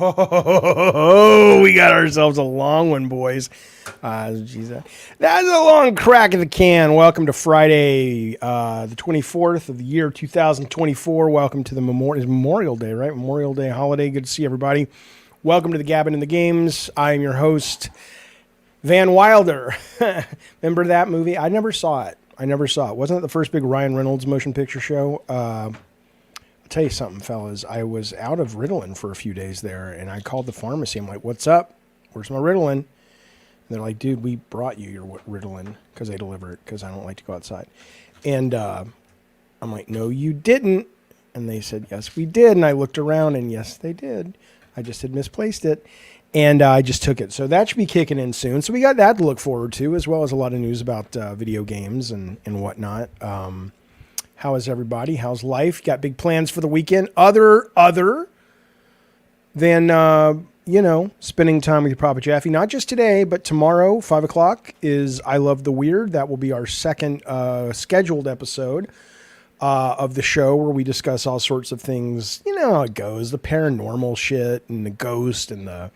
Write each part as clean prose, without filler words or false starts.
Oh, we got ourselves a long one, boys. Geez, that's a long crack of the can. Welcome to Friday, the 24th of the year 2024. Welcome to the Memorial Day, right? Memorial Day holiday. Good to see everybody. Welcome to the Gabbin' in the Games. I am your host, Van Wilder. Remember that movie? I never saw it. Wasn't it the first big Ryan Reynolds motion picture show? I'll tell you something, fellas. I was out of Ritalin for a few days there, and I called the pharmacy. I'm like, what's up? Where's my Ritalin? And they're like, dude, we brought you your Ritalin because they deliver it because I don't like to go outside. And I'm like, no, you didn't. And they said, yes, we did. And I looked around, and yes, they did. I just had misplaced it, and I just took it. So that should be kicking in soon. So we got that to look forward to, as well as a lot of news about video games and whatnot. How is everybody? How's life? Got big plans for the weekend? Other than, spending time with your Papa Jaffe. Not just today, but tomorrow, 5 o'clock, is I Love the Weird. That will be our second scheduled episode of the show where we discuss all sorts of things. You know how it goes. The paranormal shit and the ghost and the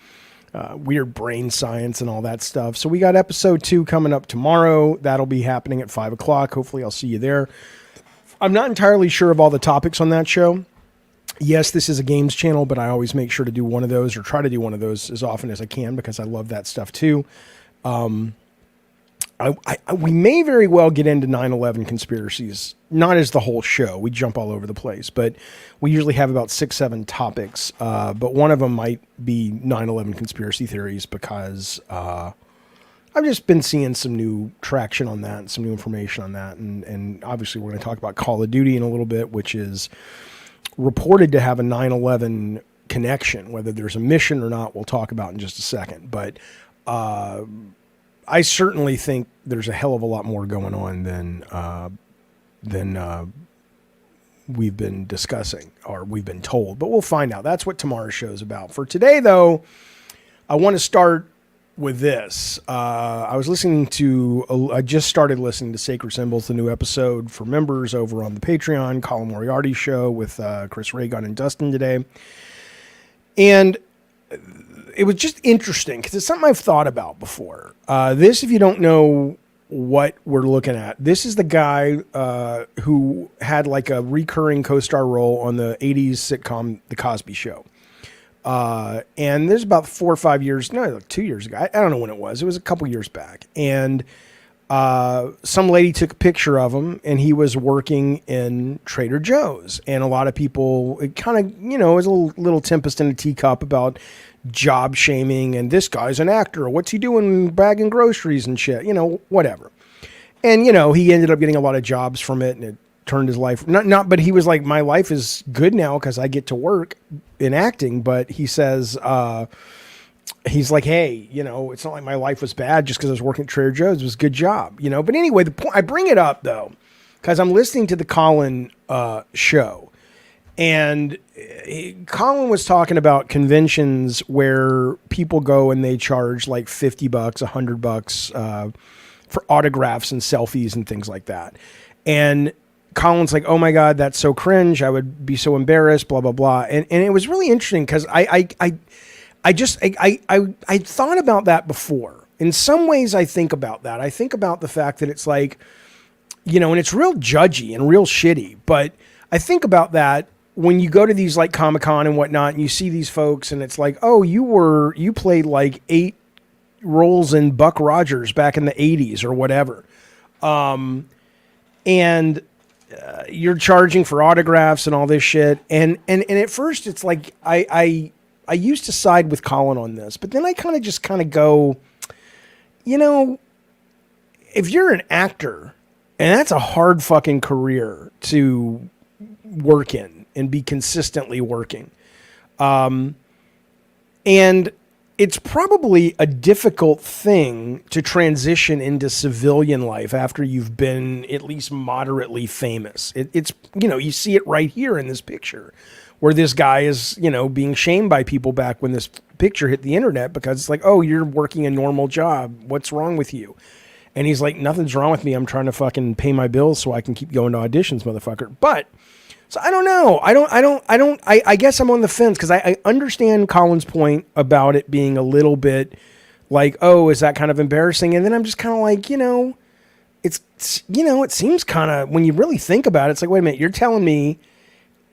weird brain science and all that stuff. So we got episode 2 coming up tomorrow. That'll be happening at 5 o'clock. Hopefully I'll see you there. I'm not entirely sure of all the topics on that show. Yes, this is a games channel, but I always make sure to do one of those or try to do one of those as often as I can because I love that stuff too. We may very well get into 9/11 conspiracies, not as the whole show. We jump all over the place, but we usually have about 6-7 topics. But one of them might be 9/11 conspiracy theories because I've just been seeing some new traction on that and some new information on that. And obviously we're going to talk about Call of Duty in a little bit, which is reported to have a 9/11 connection. Whether there's a mission or not, we'll talk about in just a second. But I certainly think there's a hell of a lot more going on than we've been discussing or we've been told, but we'll find out. That's what tomorrow's show is about. For today, though, I want to start with this. I just started listening to Sacred Symbols, the new episode for members over on the Patreon, Colin Moriarty show with Chris Raygun and Dustin today. And it was just interesting because it's something I've thought about before. This, if you don't know what we're looking at, this is the guy who had like a recurring co-star role on the 80s sitcom The Cosby Show. And there's about 4 or 5 years, no, like 2 years ago. I don't know when it was. It was a couple years back. And some lady took a picture of him, and he was working in Trader Joe's. And a lot of people, it kind of, it was a little tempest in a teacup about job shaming, and this guy's an actor. What's he doing bagging groceries and shit? Whatever. And, he ended up getting a lot of jobs from it, and it turned his life, but he was like, my life is good now because I get to work in acting. But he says, he's like, hey, it's not like my life was bad just because I was working at Trader Joe's. It was a good job, But anyway, the point I bring it up though, because I'm listening to the Colin show, and Colin was talking about conventions where people go and they charge like $50, $100 for autographs and selfies and things like that. And Colin's like, oh my God, that's so cringe. I would be so embarrassed, blah, blah, blah. And it was really interesting because I thought about that before. In some ways I think about that. I think about the fact that it's like, and it's real judgy and real shitty, but I think about that when you go to these like Comic-Con and whatnot, and you see these folks and it's like, oh, you played like 8 roles in Buck Rogers back in the 80s or whatever. And you're charging for autographs and all this shit. And at first it's like, I used to side with Colin on this, but then I kind of go, if you're an actor, and that's a hard fucking career to work in and be consistently working. And it's probably a difficult thing to transition into civilian life after you've been at least moderately famous. It's you see it right here in this picture where this guy is, being shamed by people back when this picture hit the internet because it's like, oh, you're working a normal job. What's wrong with you? And he's like, nothing's wrong with me. I'm trying to fucking pay my bills so I can keep going to auditions, motherfucker. But so I don't know. I guess I'm on the fence because I understand Colin's point about it being a little bit like, oh, is that kind of embarrassing? And then I'm just kind of like, it seems kind of, when you really think about it, it's like, wait a minute, you're telling me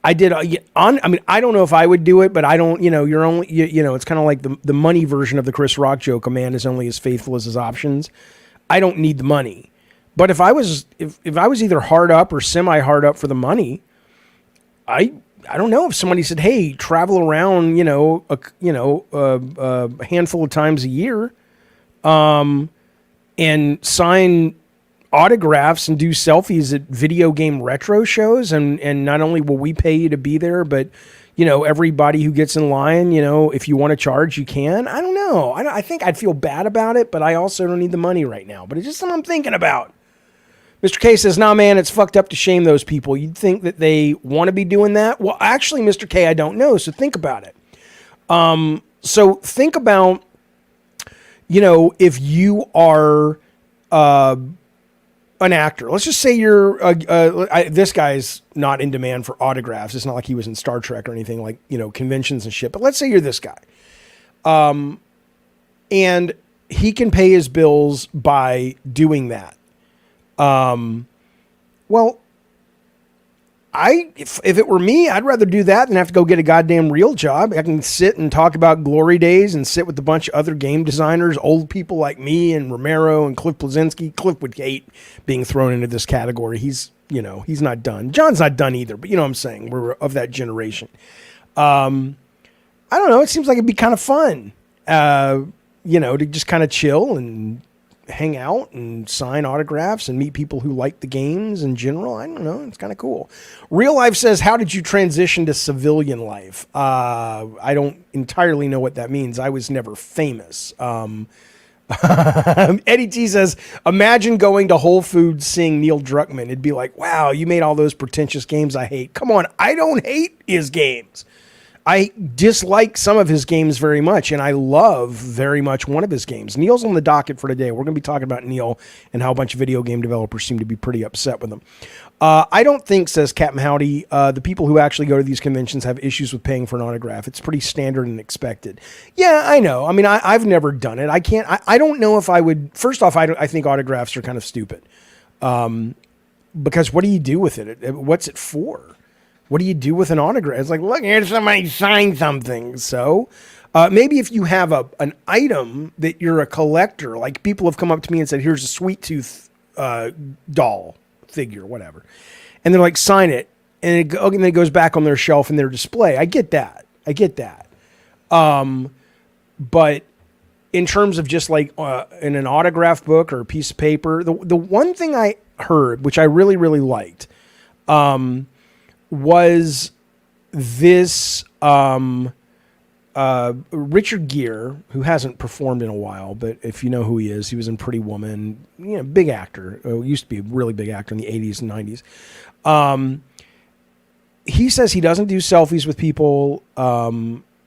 I did I don't know if I would do it, but I don't, you're only, it's kind of like the money version of the Chris Rock joke. A man is only as faithful as his options. I don't need the money. But if I was either hard up or semi hard up for the money, I don't know, if somebody said, hey, travel around, a handful of times a year, and sign autographs and do selfies at video game retro shows. And not only will we pay you to be there, but, everybody who gets in line, if you want to charge, you can. I don't know. I think I'd feel bad about it, but I also don't need the money right now. But it's just something I'm thinking about. Mr. K says, nah, man, it's fucked up to shame those people. You'd think that they want to be doing that. Well, actually, Mr. K, I don't know. So think about it. So think about, if you are an actor. Let's just say you're, this guy's not in demand for autographs. It's not like he was in Star Trek or anything like, conventions and shit. But let's say you're this guy. And he can pay his bills by doing that. Well, if it were me, I'd rather do that than have to go get a goddamn real job. I can sit and talk about glory days and sit with a bunch of other game designers, old people like me and Romero and Cliff Bleszinski. Cliff would hate being thrown into this category. He's not done. John's not done either, but you know what I'm saying? We're of that generation. I don't know. It seems like it'd be kind of fun, to just kind of chill and hang out and sign autographs and meet people who like the games in general. I don't know. It's kind of cool. Real Life says, how did you transition to civilian life? I don't entirely know what that means. I was never famous. Eddie T says, imagine going to Whole Foods seeing Neil Druckmann. It'd be like, wow, you made all those pretentious games I hate. Come on, I don't hate his games. I dislike some of his games very much, and I love very much one of his games. Neil's on the docket for today. We're going to be talking about Neil and how a bunch of video game developers seem to be pretty upset with him. I don't think, says Captain Howdy, the people who actually go to these conventions have issues with paying for an autograph. It's pretty standard and expected. Yeah, I know. I mean, I've never done it. I don't know if I would. First off, I think autographs are kind of stupid. Because what do you do with it? What's it for? What do you do with an autograph? It's like, look, here's somebody sign something. So maybe if you have an item that you're a collector, like people have come up to me and said, here's a Sweet Tooth doll figure, whatever. And they're like, sign it. And then it goes back on their shelf in their display. I get that. But in terms of just like in an autograph book or a piece of paper, the one thing I heard, which I really, really liked, was this Richard Gere, who hasn't performed in a while, but if you know who he is, he was in Pretty Woman, big actor, used to be a really big actor in the 80s and 90s. He says he doesn't do selfies with people.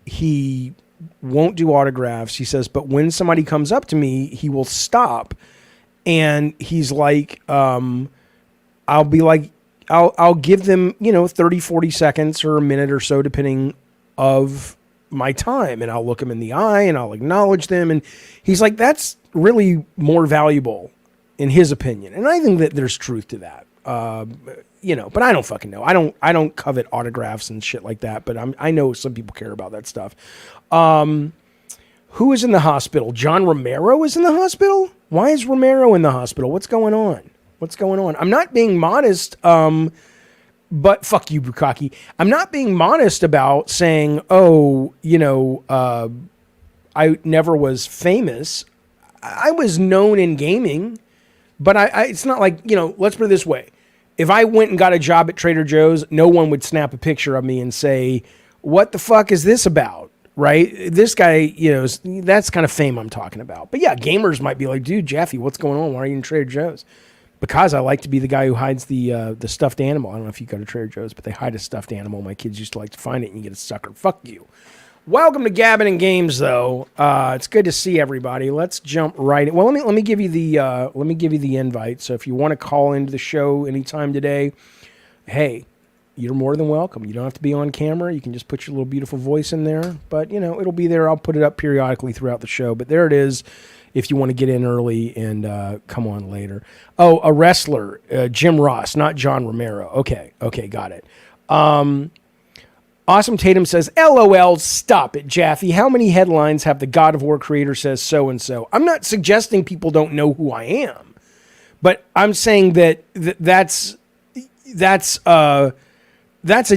He won't do autographs. He says, but when somebody comes up to me, he will stop. And he's like, I'll be like, I'll give them, 30, 40 seconds or a minute or so, depending of my time. And I'll look them in the eye and I'll acknowledge them. And he's like, that's really more valuable in his opinion. And I think that there's truth to that. But I don't fucking know. I don't covet autographs and shit like that, but I know some people care about that stuff. Who is in the hospital? John Romero is in the hospital? Why is Romero in the hospital? What's going on? I'm not being modest, but fuck you, Bukaki. I'm not being modest about saying, I never was famous. I was known in gaming, but it's not like, let's put it this way. If I went and got a job at Trader Joe's, no one would snap a picture of me and say, what the fuck is this about? Right? This guy, that's kind of fame I'm talking about. But yeah, gamers might be like, dude, Jaffe, what's going on? Why are you in Trader Joe's? Because I like to be the guy who hides the stuffed animal. I don't know if you go to Trader Joe's, but they hide a stuffed animal. My kids used to like to find it and you get a sucker. Fuck you. Welcome to Gabbin' and Games, though. It's good to see everybody. Let's jump right in. Well, let me give you the invite. So if you want to call into the show anytime today, hey, you're more than welcome. You don't have to be on camera. You can just put your little beautiful voice in there. But it'll be there. I'll put it up periodically throughout the show. But there it is. If you want to get in early and come on later. Oh, a wrestler, Jim Ross, not John Romero. Okay, got it. Awesome Tatum says, LOL, stop it, Jaffe. How many headlines have the God of War creator says so-and-so? I'm not suggesting people don't know who I am, but I'm saying that that's a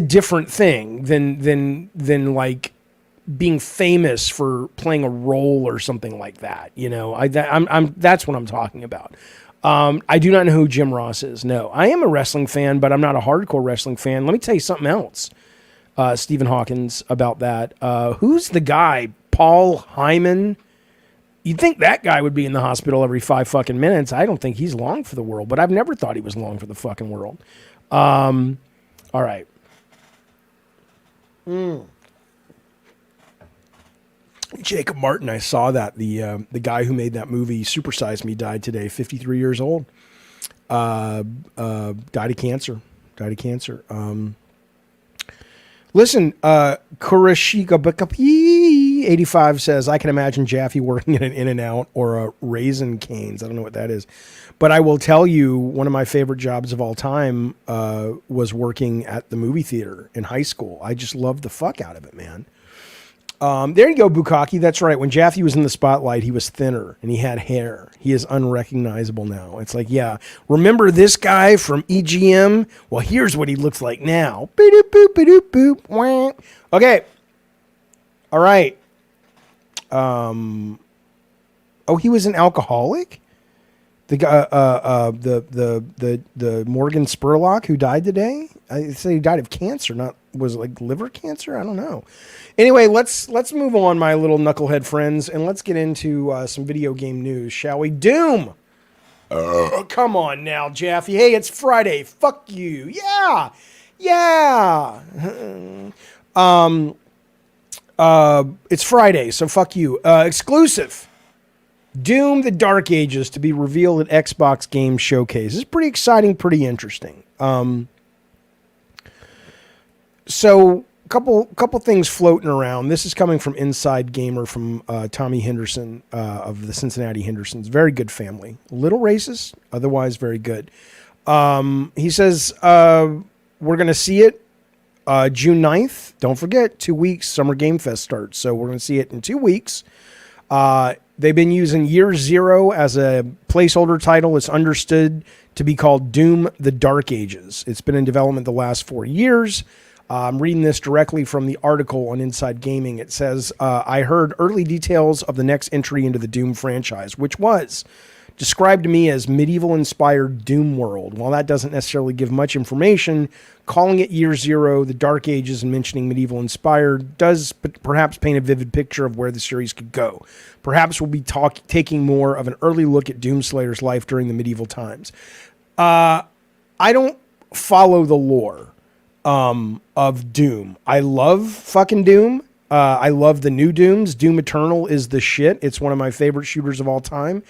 different thing than like being famous for playing a role or something like that. That's what I'm talking about. I do not know who Jim Ross is. No, I am a wrestling fan, but I'm not a hardcore wrestling fan. Let me tell you something else, Stephen Hawkins, about that. Who's the guy? Paul Hyman? You'd think that guy would be in the hospital every 5 fucking minutes. I don't think he's long for the world, but I've never thought he was long for the fucking world. All right. Jacob Martin, I saw that the guy who made that movie Super Size Me died today, 53 years old. Died of cancer. Listen, Kurashika Bakapi 85 says, I can imagine Jaffe working at an In-N-Out or a Raisin Cane's. I don't know what that is. But I will tell you, one of my favorite jobs of all time was working at the movie theater in high school. I just loved the fuck out of it, man. There you go, Bukaki. That's right. When Jaffe was in the spotlight, he was thinner and he had hair. He is unrecognizable now. It's like, yeah, remember this guy from EGM? Well, here's what he looks like now. Boop, boop, boop, boop, boop. Okay. All right. Oh, he was an alcoholic? The guy, the Morgan Spurlock who died today. I say he died of cancer, was it like liver cancer? I don't know. Anyway, let's move on, my little knucklehead friends, and let's get into some video game news, shall we? Doom. Come on now, Jaffe. Hey, it's Friday. Fuck you. Yeah. It's Friday, so fuck you. Exclusive. Doom: The Dark Ages to be revealed at Xbox Game Showcase. This is pretty exciting, pretty interesting. So a couple things floating around. This is coming from Inside Gamer, from Tommy Henderson of the Cincinnati Hendersons. Very good family. A little racist, otherwise very good. He says we're going to see it June 9th. Don't forget, 2 weeks, Summer Game Fest starts. So we're going to see it in 2 weeks. They've been using Year Zero as a placeholder title. It's understood to be called Doom: The Dark Ages. It's been in development the last 4 years. I'm reading this directly from the article on Inside Gaming. It says, I heard early details of the next entry into the Doom franchise, which was described to me as medieval-inspired Doom world. While that doesn't necessarily give much information, calling it Year Zero, the Dark Ages, and mentioning medieval-inspired does perhaps paint a vivid picture of where the series could go. Perhaps we'll be taking more of an early look at Doomslayer's life during the medieval times. I don't follow the lore of Doom. I love fucking Doom. I love the new Dooms. Doom Eternal is the shit. It's one of my favorite shooters of all time.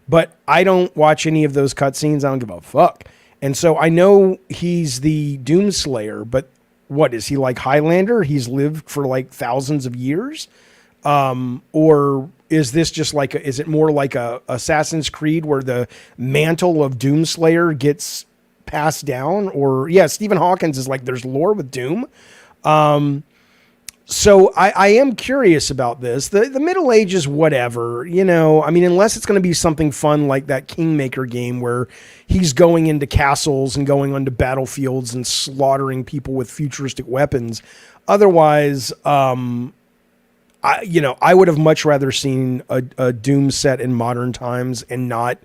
But I don't watch any of those cutscenes. I don't give a fuck. And so I know he's the Doomslayer, but what is he, like Highlander? He's lived for like thousands of years? Or is this just like, is it more like a Assassin's Creed where the mantle of Doomslayer gets passed down? Or yeah, Stephen Hawkins is like, there's lore with Doom. So I am curious about this. The Middle Ages, whatever, you know, I mean, unless it's going to be something fun like that Kingmaker game where he's going into castles and going onto battlefields and slaughtering people with futuristic weapons. Otherwise, I would have much rather seen a Doom set in modern times and not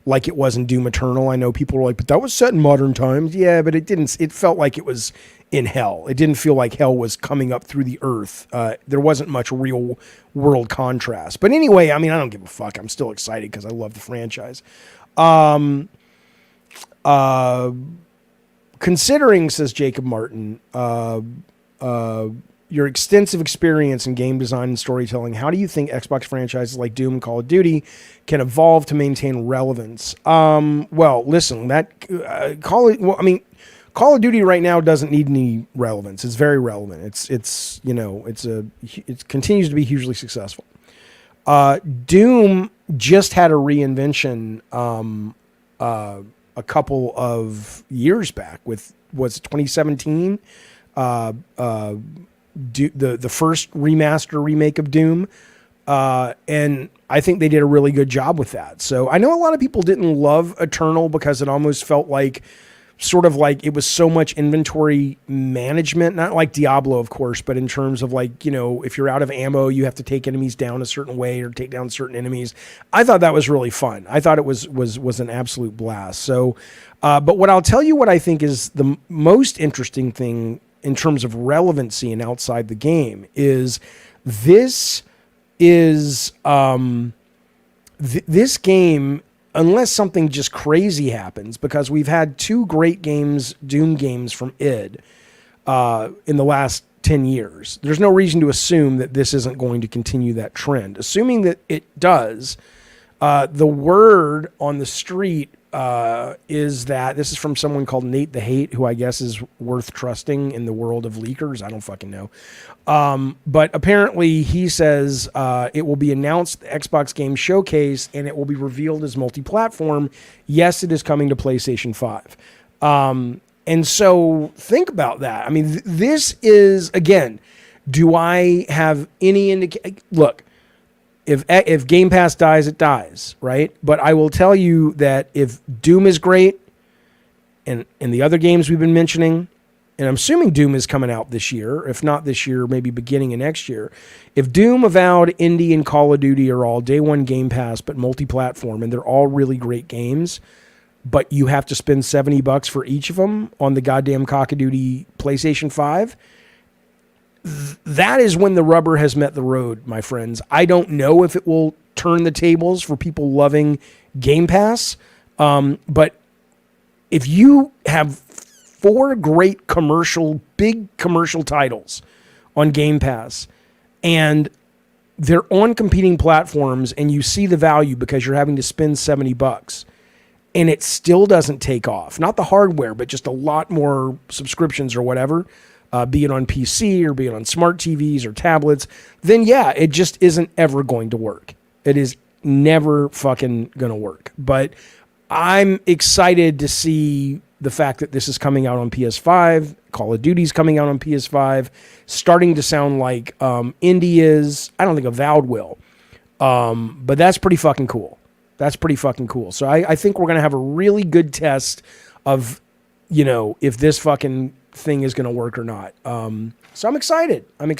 like it was in Doom Eternal. I know people were like, but that was set in modern times. Yeah, but it didn't. It felt like it was in hell. It didn't feel like hell was coming up through the earth. There wasn't much real world contrast. But anyway, I mean, I don't give a fuck. I'm still excited because I love the franchise. Considering, says Jacob Martin, your extensive experience in game design and storytelling, how do you think Xbox franchises like Doom and Call of Duty can evolve to maintain relevance? Well, listen, Call of Duty right now doesn't need any relevance. It's very relevant. It continues to be hugely successful. Doom just had a reinvention a couple of years back with, was it 2017? The first remake of Doom. And I think they did a really good job with that. So I know a lot of people didn't love Eternal because it almost felt like sort of like it was so much inventory management, not like Diablo, of course, but in terms of like, you know, if you're out of ammo, you have to take enemies down a certain way or take down certain enemies. I thought that was really fun. I thought it was an absolute blast. So, but what I'll tell you, what I think is the most interesting thing in terms of relevancy and outside the game is this game, unless something just crazy happens, because we've had two great games, Doom games from id in the last 10 years. There's no reason to assume that this isn't going to continue that trend. Assuming that it does, the word on the street is that, this is from someone called Nate the Hate, who I guess is worth trusting in the world of leakers. I don't fucking know. But apparently he says it will be announced at the Xbox Game Showcase and it will be revealed as multi-platform. Yes, it is coming to PlayStation 5. And so think about that. I mean, this is, again, do I have any indication? Look, if Game Pass dies, it dies, right? But I will tell you that if Doom is great and the other games we've been mentioning, and I'm assuming Doom is coming out this year. If not this year, maybe beginning of next year. If Doom, Avowed, Indie, and Call of Duty are all day one Game Pass, but multi-platform, and they're all really great games, but you have to spend $70 for each of them on the goddamn Call of Duty PlayStation 5, that is when the rubber has met the road, my friends. I don't know if it will turn the tables for people loving Game Pass, but if you have 4 great big commercial titles on Game Pass, and they're on competing platforms, and you see the value because you're having to spend $70, and it still doesn't take off, not the hardware, but just a lot more subscriptions or whatever, be it on PC or be it on smart TVs or tablets, then yeah, it just isn't ever going to work. It is never fucking going to work. But I'm excited to see the fact that this is coming out on PS5, Call of Duty's coming out on PS5, starting to sound like Indie is. I don't think Avowed will. But that's pretty fucking cool. That's pretty fucking cool. So I think we're going to have a really good test of, if this fucking thing is going to work or not. So I'm excited. Let me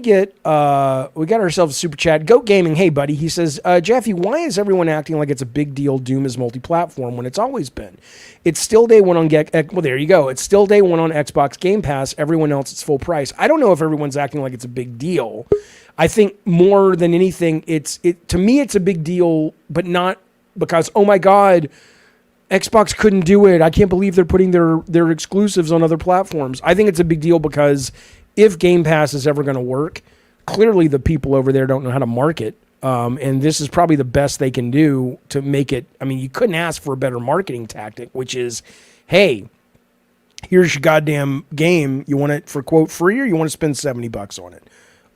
get, we got ourselves a super chat. Goat Gaming, hey buddy, he says, Jaffe, why is everyone acting like it's a big deal Doom is multi-platform when it's always been? It's still day one on, well, there you go. It's still day one on Xbox Game Pass. Everyone else, it's full price. I don't know if everyone's acting like it's a big deal. I think more than anything, to me, it's a big deal, but not because, oh my God, Xbox couldn't do it. I can't believe they're putting their exclusives on other platforms. I think it's a big deal because if Game Pass is ever going to work, clearly the people over there don't know how to market. And this is probably the best they can do to make it. I mean, you couldn't ask for a better marketing tactic, which is, hey, here's your goddamn game. You want it for quote free, or you want to spend $70 on it?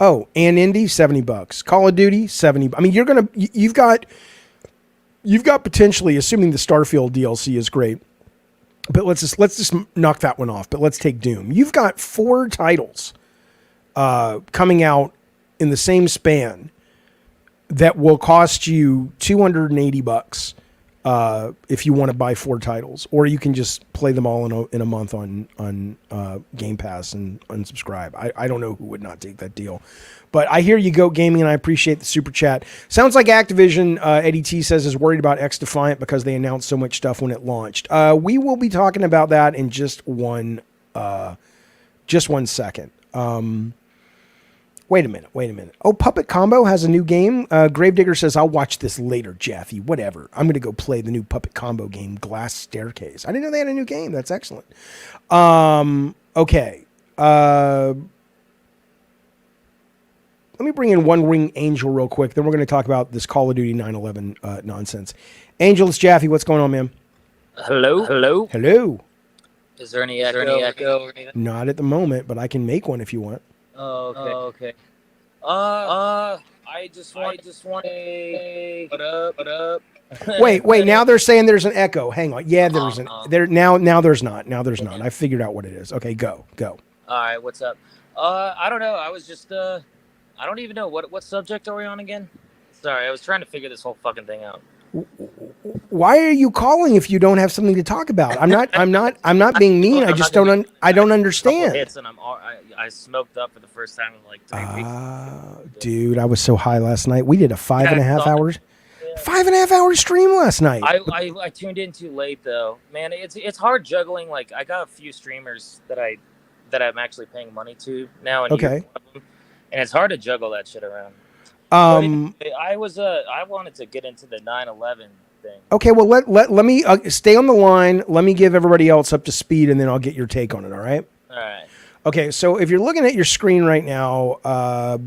Oh, and Indie, $70. Call of Duty, $70. I mean, you've got potentially, assuming the Starfield DLC is great, but let's just knock that one off. But let's take Doom. You've got 4 titles coming out in the same span that will cost you $280 if you want to buy 4 titles, or you can just play them all in a month on Game Pass and unsubscribe. I don't know who would not take that deal. But I hear you, Goat Gaming, and I appreciate the super chat. Sounds like Activision, Eddie T says, is worried about X Defiant because they announced so much stuff when it launched. We will be talking about that in just one second. Wait a minute. Oh, Puppet Combo has a new game. Gravedigger says, I'll watch this later, Jaffe. Whatever. I'm going to go play the new Puppet Combo game, Glass Staircase. I didn't know they had a new game. That's excellent. Okay. Let me bring in One Ring Angel real quick. Then we're going to talk about this Call of Duty 9/11 nonsense. Angel, it's Jaffe. What's going on, man? Hello. Is there any echo or anything? Not at the moment, but I can make one if you want. Oh, okay. I just want to what up? Wait. Now they're saying there's an echo. Hang on. Yeah, there's now there's not. I figured out what it is. Okay, go. All right, what's up? I don't know. I was just I don't even know what subject are we on again? Sorry, I was trying to figure this whole fucking thing out. Why are you calling if you don't have something to talk about? I'm not being mean. I just don't understand. Hits and I smoked up for the first time in like 3 weeks. Dude, I was so high last night. We did a 5.5 hours. 5.5 hour stream last night. I tuned in too late though. Man, it's hard juggling. Like I got a few streamers that I'm actually paying money to now, and okay, and it's hard to juggle that shit around. I wanted to get into the 9/11 thing. Okay, well let me stay on the line. Let me give everybody else up to speed, and then I'll get your take on it. All right. All right. Okay, so if you're looking at your screen right now,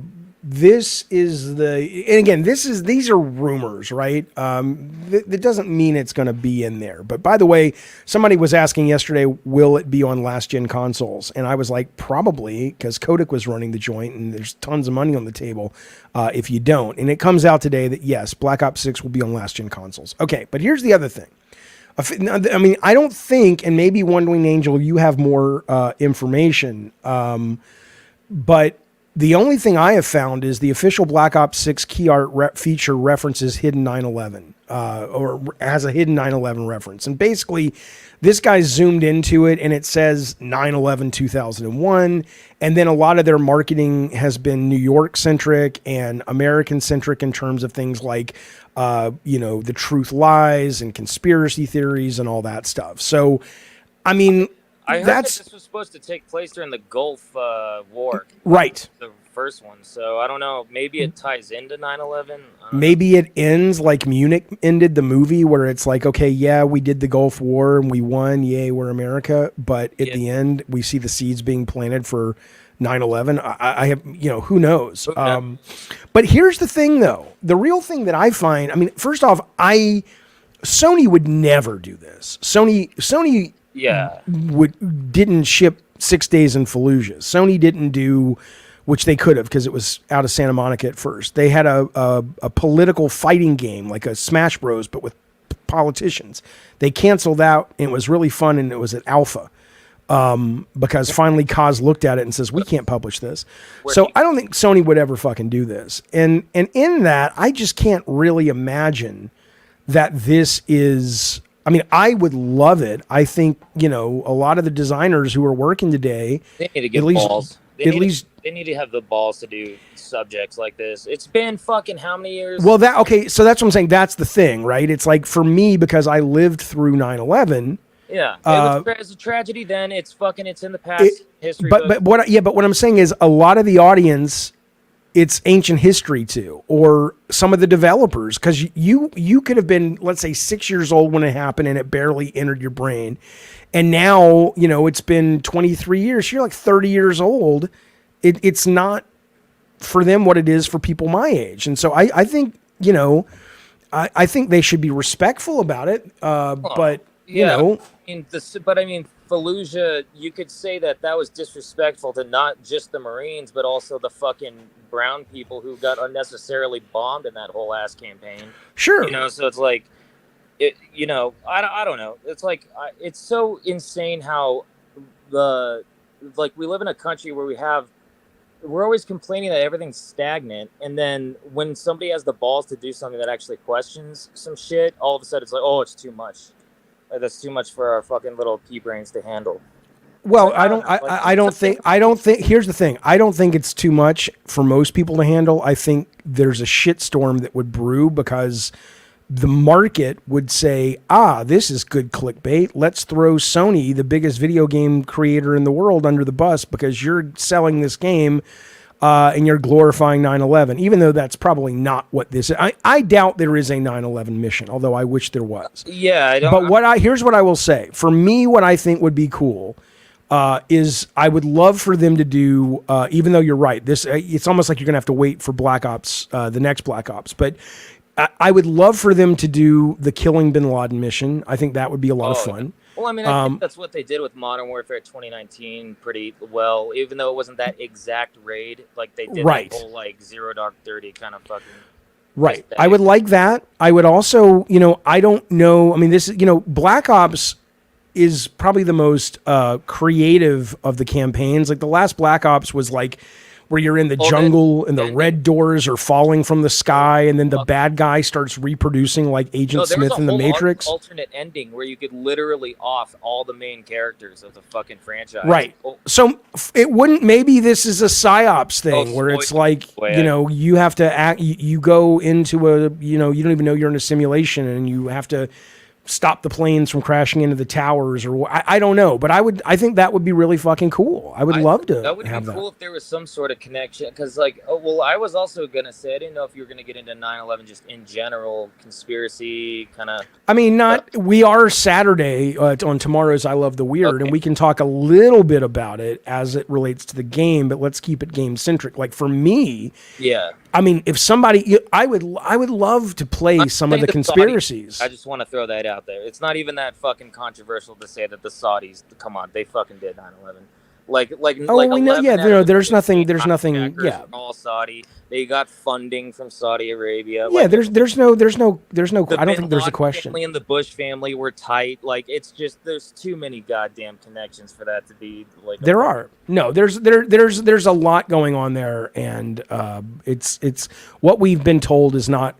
this is and again, these are rumors, right? That doesn't mean it's going to be in there. But by the way, somebody was asking yesterday, will it be on last gen consoles? And I was like, probably, because Kodak was running the joint, and there's tons of money on the table if you don't. And it comes out today that yes, Black Ops 6 will be on last gen consoles. Okay, but here's the other thing. I mean, I don't think, and maybe One Winged Angel, you have more information, but the only thing I have found is the official Black Ops 6 key art feature references hidden 9/11. or has a hidden 9/11 reference. And basically, this guy zoomed into it, and it says 9/11 2001. And then a lot of their marketing has been New York centric and American centric in terms of things like, the truth lies and conspiracy theories and all that stuff. So, I mean, I heard that this was supposed to take place during the Gulf War. Right. The first one. So I don't know. Maybe it ties into 9/11. Maybe it ends like Munich ended the movie, where it's like, okay, yeah, we did the Gulf War and we won. Yay, we're America. But at the end, we see the seeds being planted for 9/11. I have, who knows? Okay. But here's the thing, though. The real thing that I find, I mean, first off, Sony would never do this. Sony didn't ship 6 Days in Fallujah. Sony didn't do, which they could have because it was out of Santa Monica at first. They had a political fighting game like a Smash Bros, but with politicians. They canceled out, and it was really fun, and it was at Alpha. Because finally Kaz looked at it and says, we can't publish this. So I don't think Sony would ever fucking do this. And in that, I just can't really imagine that this is, I mean, I would love it. I think, a lot of the designers who are working today, they need to get balls. They need to have the balls to do subjects like this. It's been fucking how many years? Well, so that's what I'm saying. That's the thing, right? It's like for me, because I lived through 9/11. Yeah, it was a tragedy then. It's in the past history. But what I'm saying is a lot of the audience, it's ancient history too, or some of the developers, because you could have been, let's say, 6 years old when it happened and it barely entered your brain, and now it's been 23 years. You're like 30 years old. It's not for them what it is for people my age, and so I think I think they should be respectful about it. But Fallujah, you could say that was disrespectful to not just the Marines, but also the fucking brown people who got unnecessarily bombed in that whole ass campaign. Sure. So it's like, I don't know. It's like, it's so insane how we live in a country where we're always complaining that everything's stagnant. And then when somebody has the balls to do something that actually questions some shit, all of a sudden it's like, oh, it's too much. That's too much for our fucking little pea brains to handle. Well, I don't think. Here's the thing. I don't think it's too much for most people to handle. I think there's a shitstorm that would brew because the market would say, this is good clickbait. Let's throw Sony, the biggest video game creator in the world, under the bus because you're selling this game and you're glorifying 9/11, even though that's probably not what this is. I doubt there is a 9/11 mission, although I wish there was. Yeah, I don't. But here's what I will say. For me, what I think would be cool is I would love for them to do, even though you're right, it's almost like you're going to have to wait for Black Ops, the next Black Ops, but I would love for them to do the Killing Bin Laden mission. I think that would be a lot of fun. Well, I mean, I think that's what they did with Modern Warfare 2019 pretty well, even though it wasn't that exact raid. Like, they did the whole, like, Zero Dark 30 kind of fucking... Right. I would like that. I would also, I don't know. I mean, this is, Black Ops is probably the most creative of the campaigns. Like, the last Black Ops was, like, where you're in the jungle and the red doors are falling from the sky, and then the bad guy starts reproducing like Agent Smith in the Matrix. Alternate ending where you could literally off all the main characters of the fucking franchise. Right. So it wouldn't. Maybe this is a psyops thing where it's like you have to act. You go into a you don't even know you're in a simulation, and you have to stop the planes from crashing into the towers, or I don't know, but I think that would be really fucking cool. I would love to. That would be cool if there was some sort of connection, because I was also gonna say I didn't know if you were gonna get into 9/11 just in general conspiracy kind of. I mean, we are Saturday on tomorrow's I Love the Weird, and we can talk a little bit about it as it relates to the game, but let's keep it game centric. Like for me, yeah. I mean, if somebody, I would love to play some of the conspiracies. I just want to throw that out there. It's not even that fucking controversial to say that the Saudis, come on, they fucking did 9/11. Like we know, yeah. There's nothing. Yeah, all Saudi. They got funding from Saudi Arabia. Yeah, there's no. I don't think there's a question. Family and the Bush family were tight. Like it's just there's too many goddamn connections for that to be like. There are no. There's a lot going on there, and it's what we've been told is not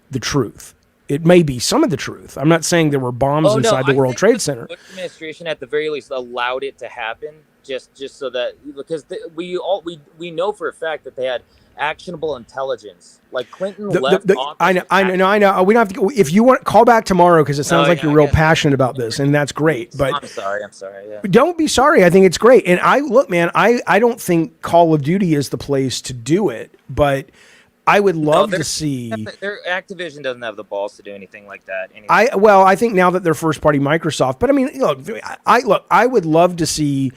the truth. it may be some of the truth. I'm not saying there were bombs inside the World Trade Center. The Bush administration, at the very least, allowed it to happen, just so that, because we know for a fact that they had actionable intelligence. Like Clinton left office. I know. We don't have to. If you want, call back tomorrow, because it sounds like you're real passionate about this, and that's great. But I'm sorry. Yeah. Don't be sorry. I think it's great. And I don't think Call of Duty is the place to do it, but I would love to see. Their Activision doesn't have the balls to do anything like that. Anyway. I think now that they're first party Microsoft, but I mean, I would love to see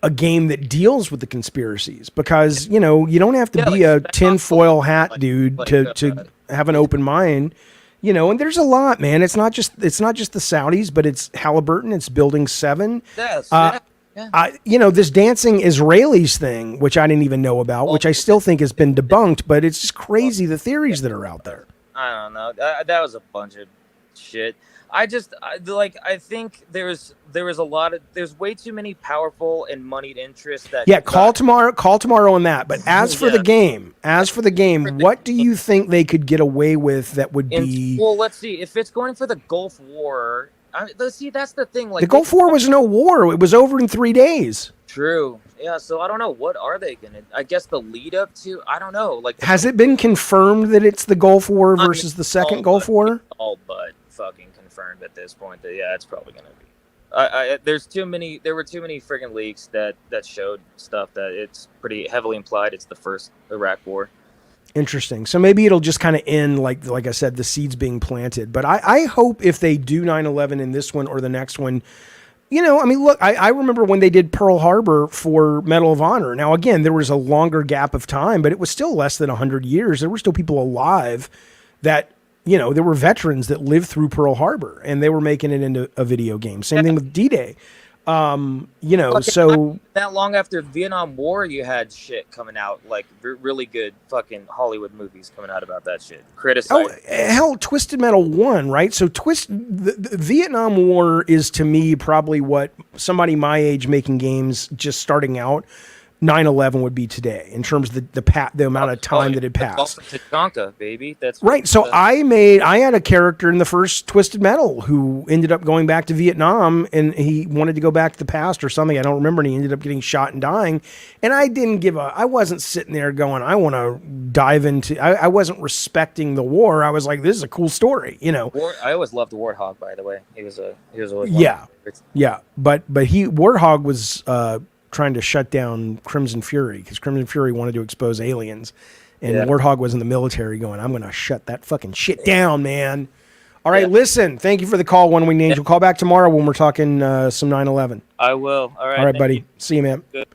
a game that deals with the conspiracies, because you don't have to be a tinfoil hat dude to have an open mind, and there's a lot, man. It's not just the Saudis, but it's Halliburton, it's Building 7. Yes. This dancing Israelis thing, which I didn't even know about, which I still think has been debunked, but it's just crazy, the theories that are out there. I don't know. That was a bunch of shit. I think there's way too many powerful and moneyed interests that. Call tomorrow on that. But as for the game, what do you think they could get away with that would be? Well, let's see. If it's going for the Gulf War, let's see. That's the thing. Like, the Gulf War was no war. It was over in 3 days. True. Yeah. So I don't know. What are they gonna? I guess the lead up to. I don't know. Like, has it been confirmed that it's the Gulf War versus the second Gulf War? All but fucking confirmed at this point that it's probably gonna be. There were too many friggin' leaks that showed stuff that it's pretty heavily implied it's the first Iraq War. Interesting. So maybe it'll just kind of end like I said, the seeds being planted. But I hope if they do 9/11 in this one or the next one, look, I remember when they did Pearl Harbor for Medal of Honor. Now, again, there was a longer gap of time, but it was still less than 100 years. There were still people alive that, there were veterans that lived through Pearl Harbor, and they were making it into a video game. Same thing with D-Day. So that long after the Vietnam War, you had shit coming out, like really good fucking Hollywood movies coming out about that shit. Criticized. Oh, hell, Twisted Metal 1, right? So the Vietnam War is, to me, probably what somebody my age making games just starting out, 9/11 would be today, in terms of the amount of time that had passed. Tatanka, baby. That's right. So I had a character in the first Twisted Metal who ended up going back to Vietnam, and he wanted to go back to the past or something. I don't remember. And he ended up getting shot and dying. And I wasn't sitting there going, I want to dive into, I wasn't respecting the war. I was like, this is a cool story, I always loved Warthog, by the way. He was always yeah. But Warthog was, trying to shut down Crimson Fury, because Crimson Fury wanted to expose aliens, and Warthog was in the military going, I'm going to shut that fucking shit down, man. All right, listen, thank you for the call, One Winged Angel. Call back tomorrow when we're talking some 9/11. I will. All right, buddy. You. See you, man. Good.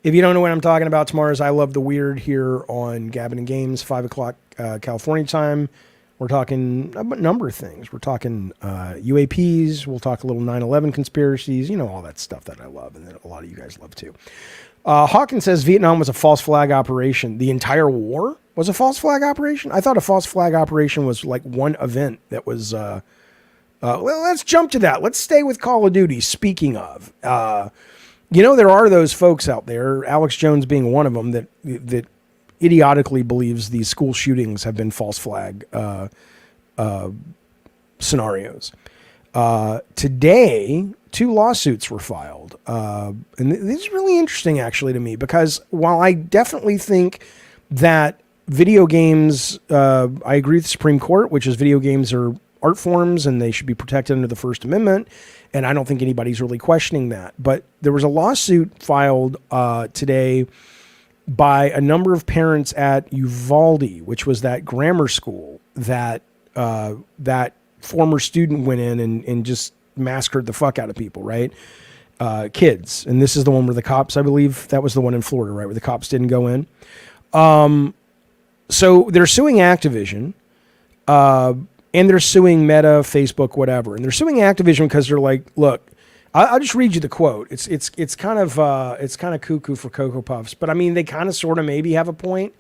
If you don't know what I'm talking about, tomorrow is I Love the Weird here on Gabbin' and Games, 5 o'clock California time. We're talking a number of things. We're talking UAPs. We'll talk a little 9/11 conspiracies. All that stuff that I love and that a lot of you guys love too. Hawkins says Vietnam was a false flag operation. The entire war was a false flag operation? I thought a false flag operation was like one event that was... well, let's jump to that. Let's stay with Call of Duty. Speaking of... there are those folks out there, Alex Jones being one of them, that idiotically believes these school shootings have been false flag scenarios. Today, 2 lawsuits were filed. And this is really interesting, actually, to me, because while I definitely think that video games, I agree with the Supreme Court, which is video games are art forms and they should be protected under the First Amendment. And I don't think anybody's really questioning that. But there was a lawsuit filed today by a number of parents at Uvalde, which was that grammar school that that former student went in and just massacred the fuck out of people, right? Kids. And this is the one where the cops, I believe that was the one in Florida, right, where the cops didn't go in. So they're suing Activision, and they're suing Meta, Facebook, whatever. And they're suing Activision because they're like, look, I'll just read you the quote. It's kind of cuckoo for Cocoa Puffs, but I mean they kind of sort of maybe have a point.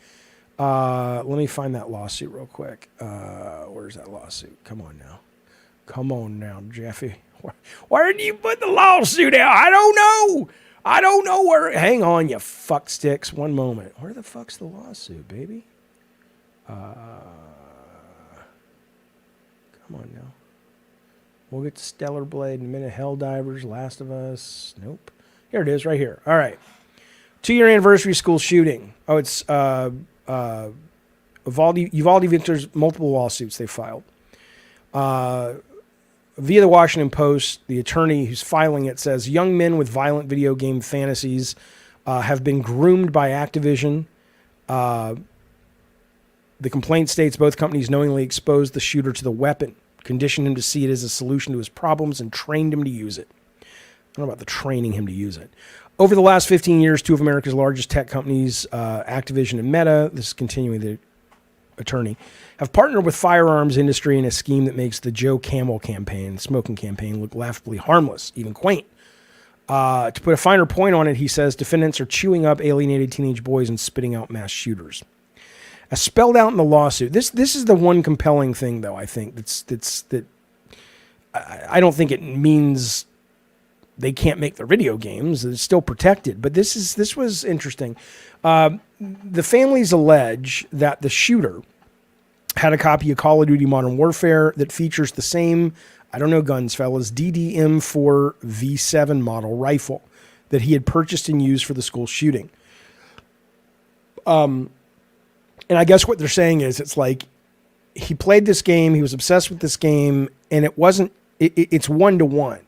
Let me find that lawsuit real quick. Where's that lawsuit? Come on now, Jaffe. Where did you put the lawsuit out? I don't know where. Hang on, you fuck sticks. One moment. Where the fuck's the lawsuit, baby? Come on now. We'll get to Stellar Blade in a minute. Helldivers, Last of Us. Nope. Here it is, right here. All right. 2-year anniversary school shooting. Oh, it's Uvalde Victor's multiple lawsuits they filed. Via the Washington Post, the attorney who's filing it says young men with violent video game fantasies have been groomed by Activision. The complaint states both companies knowingly exposed the shooter to the weapon, conditioned him to see it as a solution to his problems, and trained him to use it. I don't know about the training him to use it. Over the last 15 years, two of America's largest tech companies, Activision and Meta, this is continuing the attorney, have partnered with firearms industry in a scheme that makes the Joe Camel campaign, smoking campaign, look laughably harmless, even quaint. To put a finer point on it, he says defendants are chewing up alienated teenage boys and spitting out mass shooters. As spelled out in the lawsuit, this is the one compelling thing, though, I think, that I don't think it means they can't make their video games. It's still protected. But this was interesting. The families allege that the shooter had a copy of Call of Duty Modern Warfare that features the same, I don't know guns, fellas, DDM4 V7 model rifle that he had purchased and used for the school shooting. And I guess what they're saying is it's like he played this game, he was obsessed with this game, and it's 1-to-1.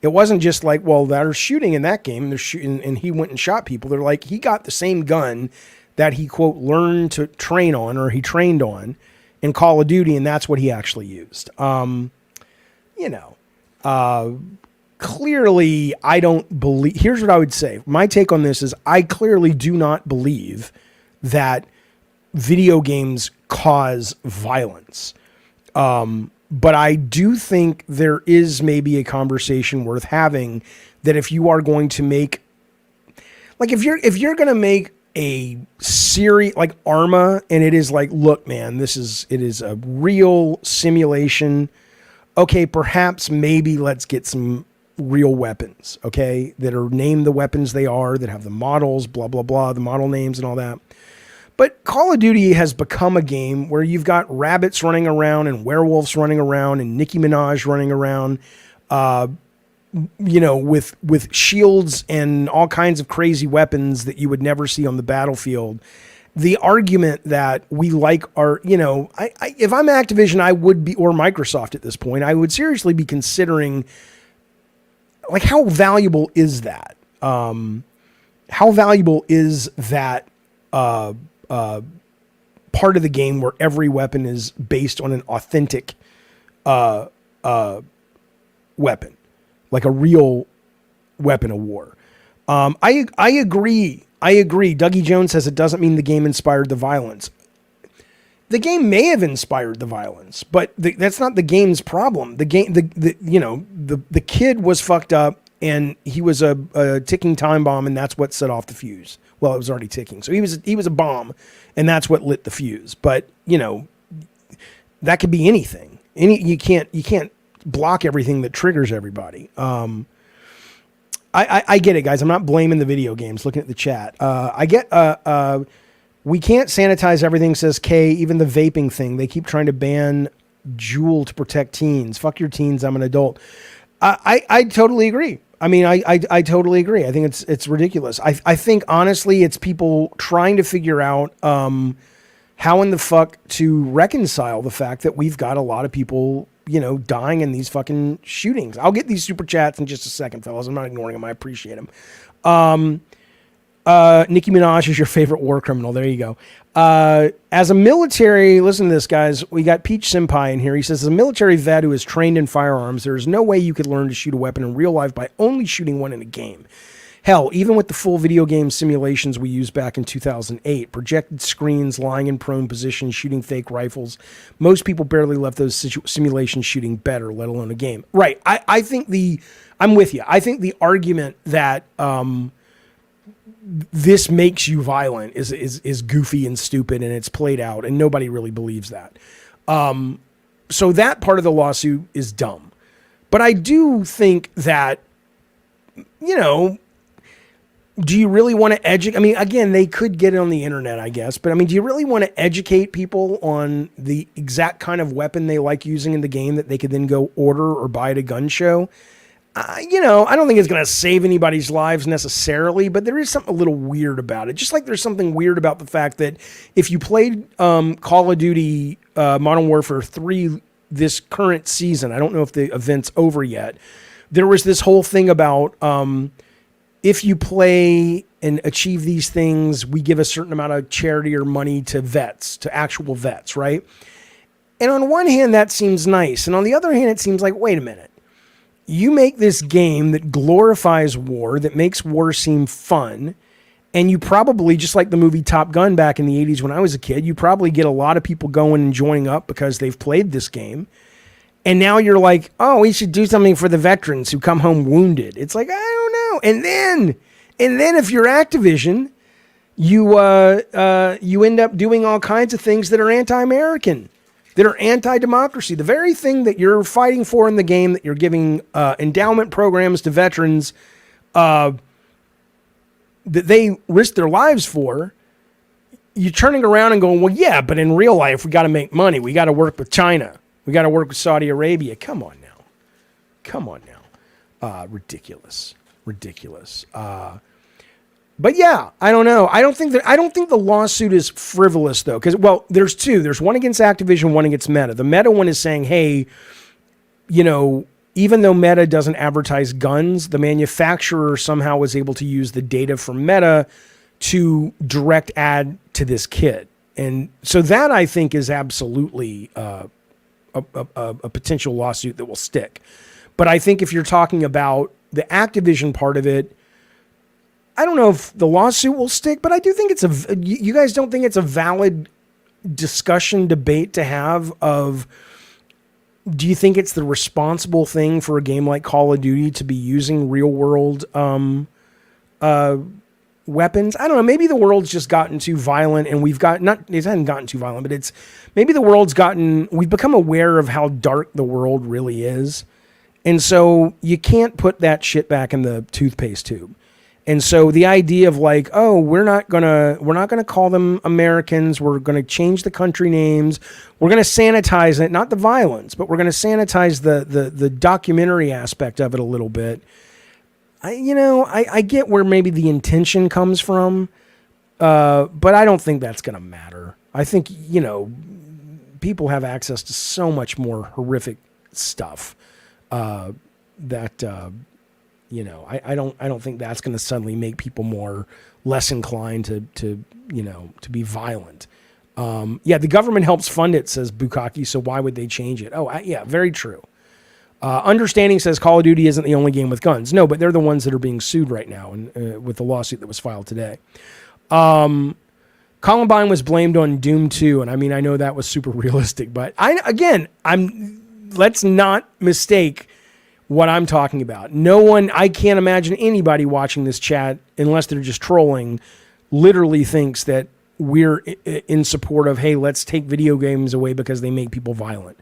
It wasn't just like, well, they're shooting in that game, they're shooting, and he went and shot people. They're like, he got the same gun that he, quote, learned to train on, or he trained on in Call of Duty, and that's what he actually used. Clearly, I don't believe, here's what I would say. My take on this is I clearly do not believe that video games cause violence. But I do think there is maybe a conversation worth having that if you are going to make, like if you're going to make a series like Arma, and it is like, look, man, it is a real simulation. Okay, perhaps maybe let's get some real weapons, okay, that are named the weapons they are, that have the models, blah, blah, blah, the model names and all that. But Call of Duty has become a game where you've got rabbits running around and werewolves running around and Nicki Minaj running around, with shields and all kinds of crazy weapons that you would never see on the battlefield. The argument that we like our, if I'm Activision, I would be, or Microsoft at this point, I would seriously be considering, like, how valuable is that? How valuable is that part of the game where every weapon is based on an authentic weapon, like a real weapon of war? I agree. Dougie Jones says it doesn't mean the game inspired the violence. The game may have inspired the violence, but that's not the game's problem. The game, the kid was fucked up, and he was a ticking time bomb, and that's what set off the fuse. Well, it was already ticking, so he was a bomb, and that's what lit the fuse. But that could be anything. You can't block everything that triggers everybody. I get it, guys. I'm not blaming the video games. Looking at the chat, I get. We can't sanitize everything, says Kay. Even the vaping thing, they keep trying to ban Juul to protect teens. Fuck your teens. I'm an adult. I totally agree. I mean, I totally agree. I think it's ridiculous. I think honestly, it's people trying to figure out how in the fuck to reconcile the fact that we've got a lot of people, dying in these fucking shootings. I'll get these super chats in just a second, fellas. I'm not ignoring them. I appreciate them. Nicki Minaj is your favorite war criminal. There you go. As a military, listen to this, guys. We got Peach Senpai in here. He says, as a military vet who is trained in firearms, there is no way you could learn to shoot a weapon in real life by only shooting one in a game. Hell, even with the full video game simulations we used back in 2008, projected screens, lying in prone position, shooting fake rifles, most people barely left those simulations shooting better, let alone a game. Right. I think I'm with you. I think the argument that this makes you violent is goofy and stupid, and it's played out, and nobody really believes that. So that part of the lawsuit is dumb. But I do think that, do you really want to educate? I mean, again, they could get it on the internet, I guess, but I mean, do you really want to educate people on the exact kind of weapon they like using in the game that they could then go order or buy at a gun show? I don't think it's going to save anybody's lives necessarily, but there is something a little weird about it. Just like there's something weird about the fact that if you played Call of Duty Modern Warfare 3 this current season, I don't know if the event's over yet, there was this whole thing about if you play and achieve these things, we give a certain amount of charity or money to vets, to actual vets, right? And on one hand, that seems nice. And on the other hand, it seems like, wait a minute. You make this game that glorifies war, that makes war seem fun, and you probably, just like the movie Top Gun back in the 80s when I was a kid, you probably get a lot of people going and joining up because they've played this game. And now you're like, oh, we should do something for the veterans who come home wounded. It's like, I don't know. And then if you're Activision, you end up doing all kinds of things that are anti-American, that are anti-democracy. The very thing that you're fighting for in the game, that you're giving endowment programs to veterans that they risk their lives for, you're turning around and going, well, yeah, but in real life, we got to make money. We got to work with China. We got to work with Saudi Arabia. Come on now. Ridiculous. But yeah, I don't know. I don't think the lawsuit is frivolous though, because there's two. There's one against Activision, one against Meta. The Meta one is saying, hey, even though Meta doesn't advertise guns, the manufacturer somehow was able to use the data from Meta to direct ad to this kid, and so that I think is absolutely a potential lawsuit that will stick. But I think if you're talking about the Activision part of it, I don't know if the lawsuit will stick, but I do think you guys don't think it's a valid debate to have of, do you think it's the responsible thing for a game like Call of Duty to be using real world weapons? I don't know. Maybe the world's just gotten too violent and it hasn't gotten too violent, but maybe the world's we've become aware of how dark the world really is. And so you can't put that shit back in the toothpaste tube. And so the idea of like, oh, we're not gonna call them Americans. We're gonna change the country names. We're gonna sanitize it, not the violence, but we're gonna sanitize the documentary aspect of it a little bit. I get where maybe the intention comes from, but I don't think that's gonna matter. I think people have access to so much more horrific stuff that. I don't think that's going to suddenly make people less inclined to be violent. The government helps fund it, says Bukaki. So why would they change it? Oh, yeah, very true. Understanding says Call of Duty isn't the only game with guns. No, but they're the ones that are being sued right now, and with the lawsuit that was filed today. Columbine was blamed on Doom 2, and I mean I know that was super realistic, but let's not mistake what I'm talking about. I can't imagine anybody watching this chat, unless they're just trolling, literally thinks that we're in support of, hey, let's take video games away because they make people violent.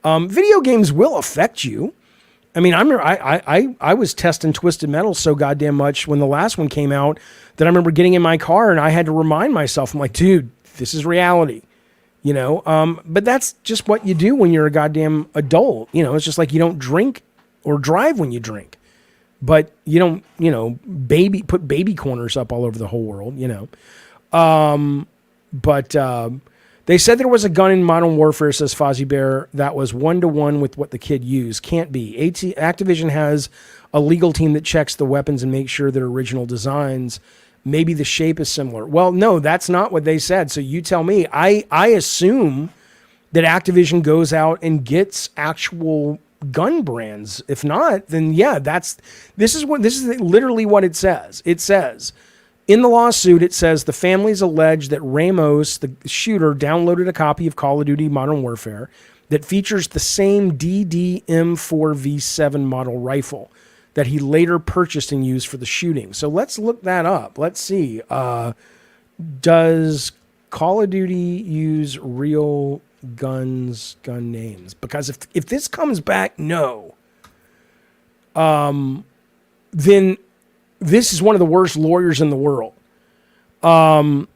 Video games will affect you. I mean, I was testing Twisted Metal so goddamn much when the last one came out that I remember getting in my car and I had to remind myself, I'm like, dude, this is reality. But that's just what you do when you're a goddamn adult. It's just like you don't drink or drive when you drink, but you don't, put baby corners up all over the whole world, But they said there was a gun in Modern Warfare, says Fozzie Bear, that was 1-to-1 with what the kid used. Can't be. Activision has a legal team that checks the weapons and makes sure they're original designs. Maybe the shape is similar. Well, no, that's not what they said. So you tell me. I assume that Activision goes out and gets actual gun brands. If not, then yeah, this is literally what it says. It says in the lawsuit, it says the families allege that Ramos, the shooter, downloaded a copy of Call of Duty Modern Warfare that features the same DD-M4V7 model rifle that he later purchased and used for the shooting. So let's look that up. Let's see. Does Call of Duty use real gun names? Because if this comes back no, then this is one of the worst lawyers in the world. Can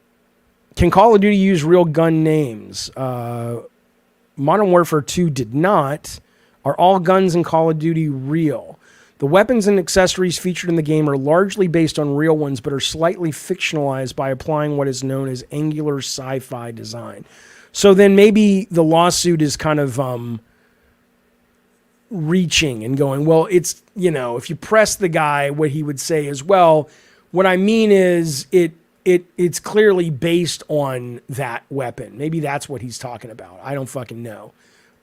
Call of Duty use real gun names? Modern Warfare 2 did not. Are all guns in Call of Duty real? The weapons and accessories featured in the game are largely based on real ones, but are slightly fictionalized by applying what is known as angular sci-fi design. So then maybe the lawsuit is kind of reaching and going, well, it's, if you press the guy, what he would say is, well, what I mean is it's clearly based on that weapon. Maybe that's what he's talking about. I don't fucking know.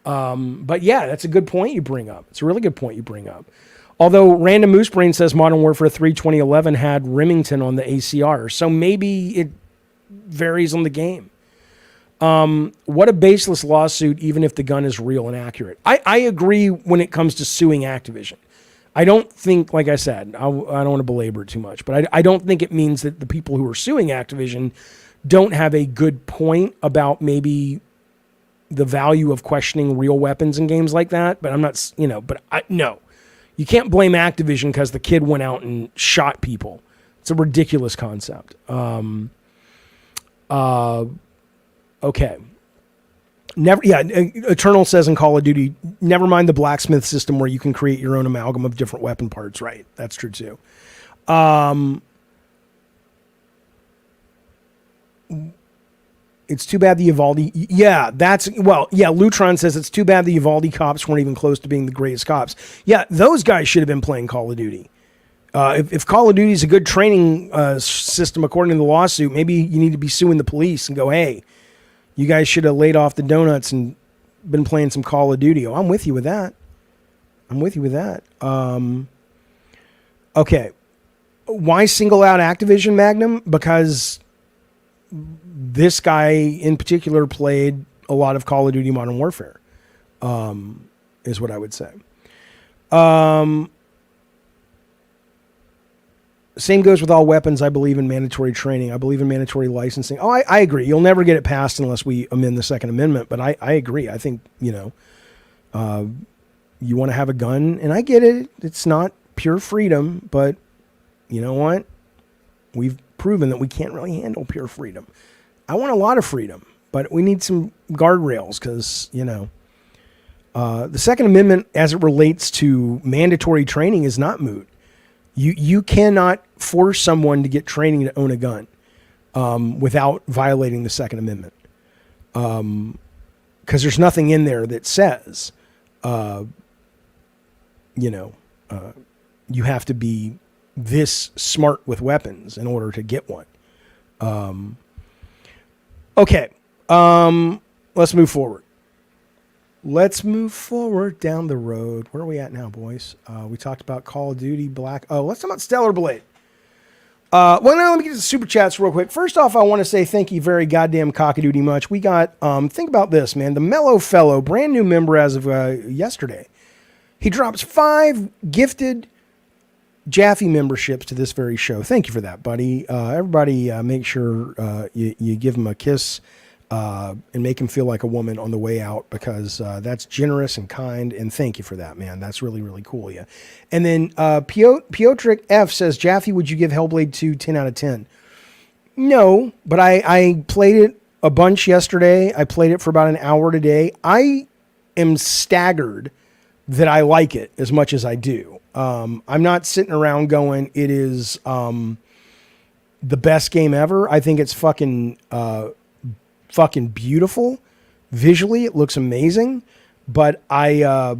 But yeah, that's a good point you bring up. It's a really good point you bring up. Although Random Moose Brain says Modern Warfare 3 2011 had Remington on the ACR. So maybe it varies on the game. What a baseless lawsuit, even if the gun is real and accurate. I agree when it comes to suing Activision. I don't think, like I said, I don't want to belabor it too much, but I don't think it means that the people who are suing Activision don't have a good point about maybe the value of questioning real weapons in games like that. But I'm not, no. You can't blame Activision because the kid went out and shot people. It's a ridiculous concept. Okay. Eternal says in Call of Duty, never mind the blacksmith system where you can create your own amalgam of different weapon parts. Right. That's true too. It's too bad the Uvalde. Yeah, Lutron says it's too bad the Uvalde cops weren't even close to being the greatest cops. Yeah, those guys should have been playing Call of Duty. If Call of Duty is a good training system, according to the lawsuit, maybe you need to be suing the police and go, hey, you guys should have laid off the donuts and been playing some Call of Duty. Oh, I'm with you with that. Okay. Why single out Activision, Magnum? Because this guy in particular played a lot of Call of Duty Modern Warfare, is what I would say. Same goes with all weapons. I believe in mandatory training. I believe in mandatory licensing. Oh, I agree. You'll never get it passed unless we amend the Second Amendment, but I agree. I think, you want to have a gun, and I get it. It's not pure freedom, but you know what? We've proven that we can't really handle pure freedom. I want a lot of freedom, but we need some guardrails because, the Second Amendment as it relates to mandatory training is not moot. You cannot force someone to get training to own a gun without violating the Second Amendment. Because there's nothing in there that says, you have to be this smart with weapons in order to get one. Okay. Let's move forward. Let's move forward down the road. Where are we at now, boys? We talked about Call of Duty Black. Oh, let's talk about Stellar Blade. Now let me get to the super chats real quick. First off, I want to say thank you very goddamn cockadoodie much. We got, think about this, man. The Mellow Fellow, brand new member as of yesterday. He drops 5 gifted Jaffe memberships to this very show. Thank you for that, buddy. Everybody make sure you give him a kiss and make him feel like a woman on the way out, because that's generous and kind, and thank you for that, man. That's really, really cool, yeah. And then Piotric F says, Jaffe, would you give Hellblade 2 10 out of 10? No, but I played it a bunch yesterday. I played it for about an hour today. I am staggered that I like it as much as I do. I'm not sitting around going, it is the best game ever. I think it's fucking beautiful. Visually, it looks amazing. But I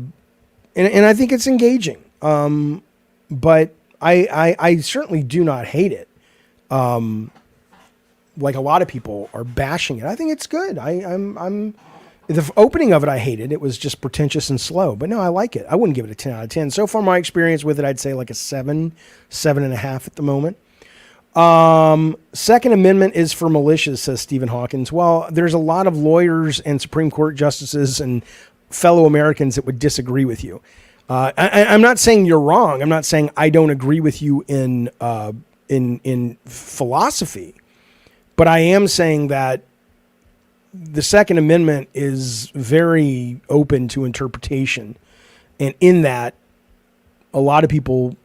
think it's engaging. But I certainly do not hate it. Like a lot of people are bashing it. I think it's good. I'm the opening of it, I hated. It was just pretentious and slow. But no, I like it. I wouldn't give it a 10 out of 10. So far, my experience with it, I'd say like a 7.5 at the moment. Second Amendment is for militias, says Stephen Hawkins. Well, there's a lot of lawyers and Supreme Court justices and fellow Americans that would disagree with you. I'm not saying you're wrong. I'm not saying I don't agree with you in philosophy, but I am saying that the Second Amendment is very open to interpretation. And in that, a lot of people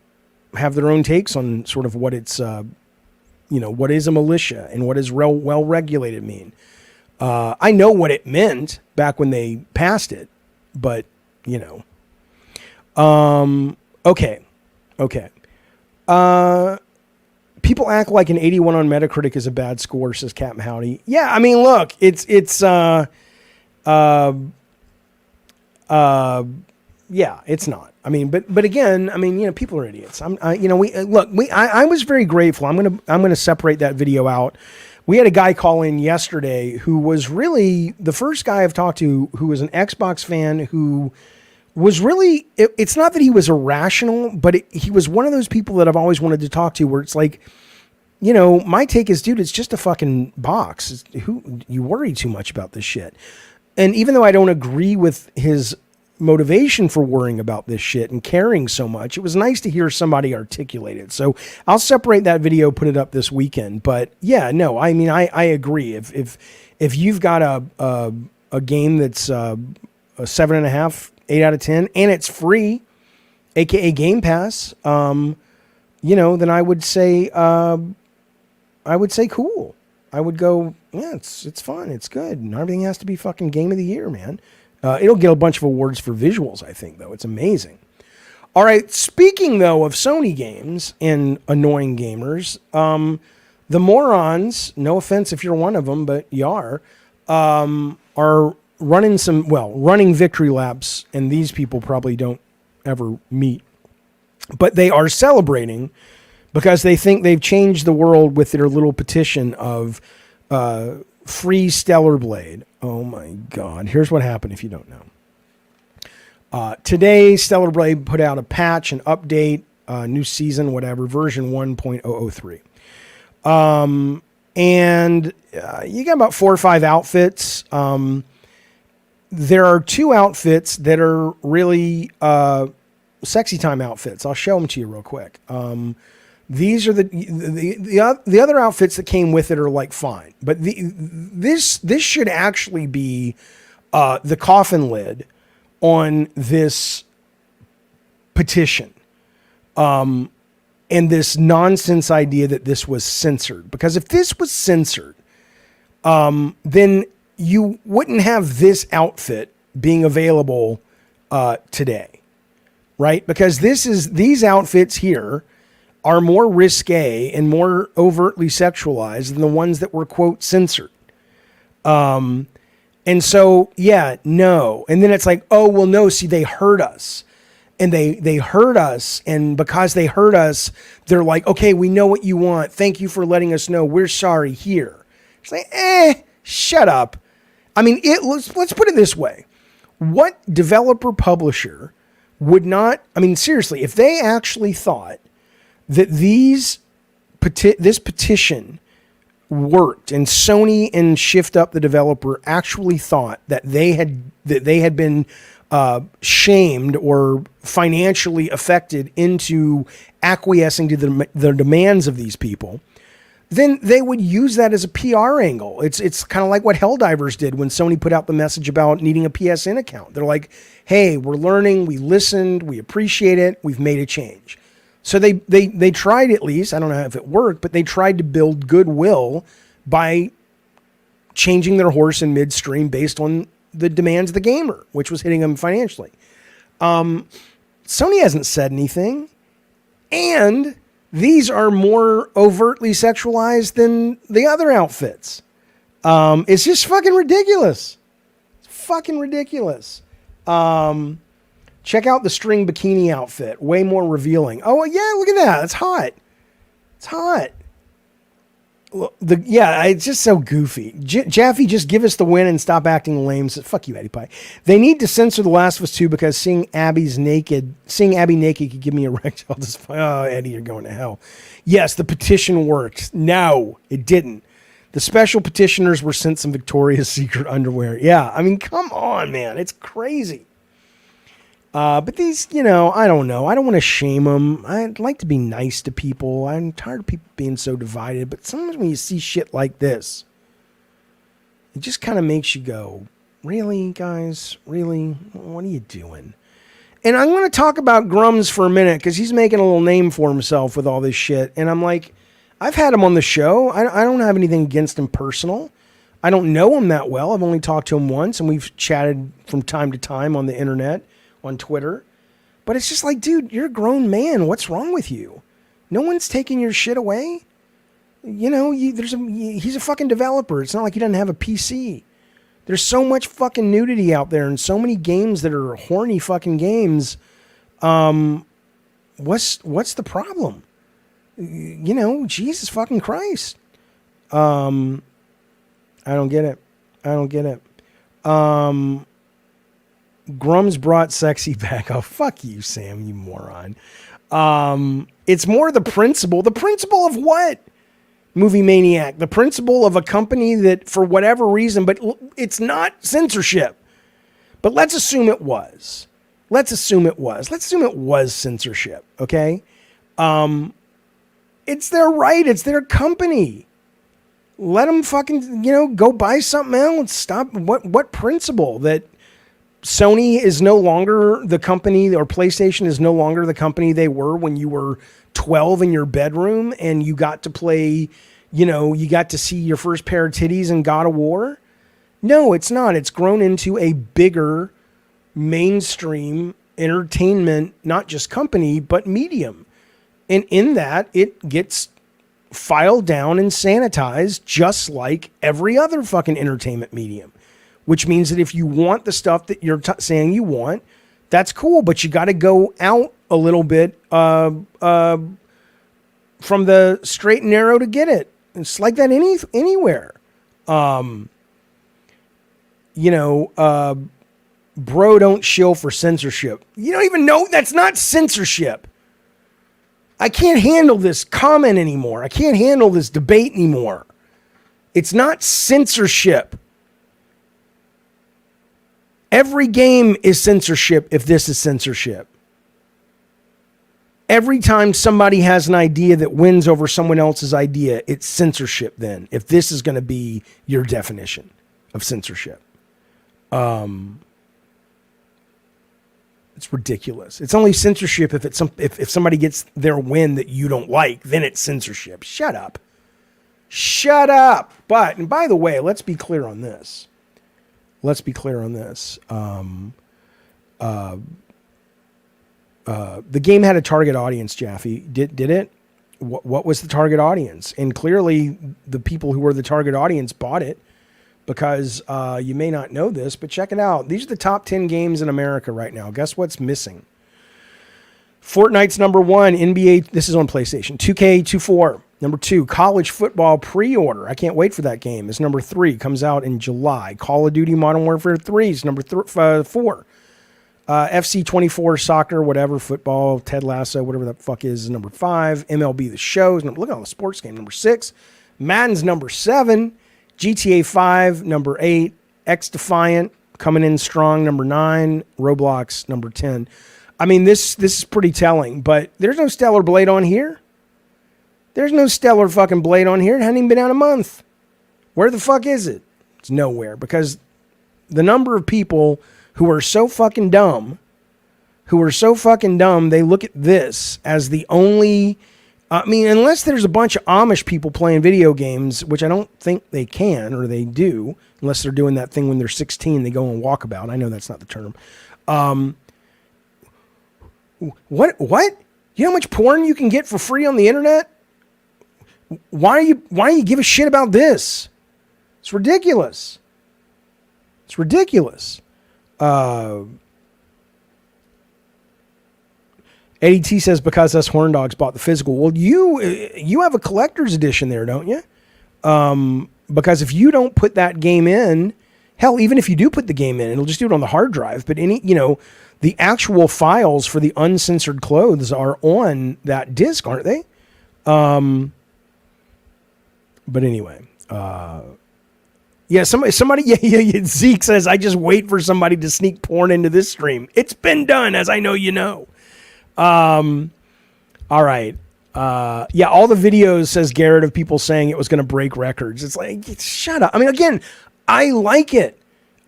have their own takes on sort of what it's, what is a militia and what does well regulated mean. I know what it meant back when they passed it, but okay. People act like an 81 on Metacritic is a bad score, says Captain Howdy. Yeah, I mean, look, it's not. I mean, but again, I mean, people are idiots. I was very grateful. I'm gonna separate that video out. We had a guy call in yesterday who was really the first guy I've talked to who was an Xbox fan who was really, it's not that he was irrational, but he was one of those people that I've always wanted to talk to where it's like, my take is, dude, it's just a fucking box. You worry too much about this shit. And even though I don't agree with his motivation for worrying about this shit and caring so much, it was nice to hear somebody articulate it. So I'll separate that video, put it up this weekend. But yeah, no, I mean, I agree. If you've got a game that's a 7.5, 8 out of 10, and it's free, aka Game Pass, then I would say cool. I would go, yeah, it's fun, it's good, and everything has to be fucking Game of the Year, man. It'll get a bunch of awards for visuals, I think, though. It's amazing. All right, speaking, though, of Sony games and annoying gamers, the morons, no offense if you're one of them, but you are running victory laps, and these people probably don't ever meet. But they are celebrating because they think they've changed the world with their little petition of free Stellar Blade. Oh my God. Here's what happened if you don't know. Today, Stellar Blade put out a patch, an update, new season, whatever, version 1.003. And you got about 4 or 5 outfits. There are 2 outfits that are really sexy time outfits. I'll show them to you real quick. These are the other outfits that came with it are like fine, but this should actually be the coffin lid on this petition, and this nonsense idea that this was censored. Because if this was censored, then you wouldn't have this outfit being available today, right? Because these outfits here are more risque and more overtly sexualized than the ones that were, quote, censored. And so, yeah, no. And then it's like, oh, well, no, see, they hurt us. And they hurt us. And because they hurt us, they're like, okay, we know what you want. Thank you for letting us know. We're sorry here. It's like, shut up. I mean, let's put it this way. What developer publisher would not, I mean, seriously, if they actually thought that this petition worked and Sony and Shift Up, the developer, actually thought that they had been shamed or financially affected into acquiescing to the demands of these people, then they would use that as a PR angle. It's kind of like what Helldivers did when Sony put out the message about needing a PSN account. They're like, hey, we're learning, we listened, we appreciate it, we've made a change. So they tried, at least, I don't know if it worked, but they tried to build goodwill by changing their horse in midstream based on the demands of the gamer, which was hitting them financially. Sony hasn't said anything, and these are more overtly sexualized than the other outfits. It's just fucking ridiculous. It's fucking ridiculous. Check out the string bikini outfit. Way more revealing. Oh, yeah, look at that. It's hot. It's hot. It's just so goofy. Jaffe, just give us the win and stop acting lame. So, fuck you, Eddie Pie. They need to censor The Last of Us 2 because seeing Abby naked could give me a erectile dysfunction. Oh, Eddie, you're going to hell. Yes, the petition worked. No, it didn't. The special petitioners were sent some Victoria's Secret underwear. Yeah, I mean, come on, man. It's crazy. But these, I don't know. I don't want to shame them. I'd like to be nice to people. I'm tired of people being so divided. But sometimes when you see shit like this, it just kind of makes you go, really, guys? Really? What are you doing? And I'm going to talk about Grums for a minute because he's making a little name for himself with all this shit. And I'm like, I've had him on the show. I don't have anything against him personal. I don't know him that well. I've only talked to him once, and we've chatted from time to time on the internet, on Twitter. But it's just like, dude, you're a grown man. What's wrong with you? No one's taking your shit away. You know, he's a fucking developer. It's not like he doesn't have a PC. There's so much fucking nudity out there and so many games that are horny fucking games. What's the problem? You know, Jesus fucking Christ. I don't get it. Grums brought sexy back. Oh, fuck you, Sam, you moron. It's more the principle. The principle of what? Movie Maniac. The principle of a company that, for whatever reason, but it's not censorship. But let's assume it was. Let's assume it was censorship, okay? It's their right. It's their company. Let them fucking, go buy something else. Stop. What principle? That Sony is no longer the company, or PlayStation is no longer the company they were when you were 12 in your bedroom and you got to play, you got to see your first pair of titties in God of War? No, it's not. It's grown into a bigger mainstream entertainment, not just company, but medium. And in that, it gets filed down and sanitized just like every other fucking entertainment medium. Which means that if you want the stuff that you're saying you want, that's cool, but you got to go out a little bit from the straight and narrow to get it. It's like that anywhere. Bro, don't shill for censorship. You don't even know that's not censorship. I can't handle this comment anymore. I can't handle this debate anymore. It's not censorship. Every game is censorship if this is censorship. Every time somebody has an idea that wins over someone else's idea, it's censorship then, if this is going to be your definition of censorship. It's ridiculous. It's only censorship if somebody gets their win that you don't like, then it's censorship. Shut up. But, and by the way, let's be clear on this. The game had a target audience, Jaffe. Did it? What was the target audience? And clearly the people who were the target audience bought it, because you may not know this, but check it out. These are the top 10 games in America right now. Guess what's missing? Fortnite's number 1. NBA, this is on PlayStation. 2K24. Number 2, college football pre-order. I can't wait for that game. It's number 3. Comes out in July. Call of Duty Modern Warfare 3 is number 4. FC 24 soccer, whatever, football, Ted Lasso, whatever the fuck is number 5. MLB The Show is look at all the sports game, number 6. Madden's number 7. GTA 5, number 8. X Defiant coming in strong, number 9. Roblox, number 10. I mean, this is pretty telling, but there's no Stellar Blade on here. There's no Stellar fucking Blade on here. It hadn't even been out a month. Where the fuck is it? It's nowhere, because the number of people who are so fucking dumb, they look at this as the only, unless there's a bunch of Amish people playing video games, which I don't think they can, or they do, unless they're doing that thing when they're 16, they go on walkabout. I know that's not the term. What? You know how much porn you can get for free on the internet? Why do you give a shit about this? It's ridiculous. Eddie T says, because us horn dogs bought the physical. Well, you have a collector's edition there, don't you? Because if you don't put that game in, hell, even if you do put the game in, it'll just do it on the hard drive. But the actual files for the uncensored clothes are on that disc, aren't they? But anyway, somebody, Zeke says, I just wait for somebody to sneak porn into this stream. It's been done, as I know you know. All right. All the videos, says Garrett, of people saying it was going to break records. It's like, shut up. I mean, again, I like it.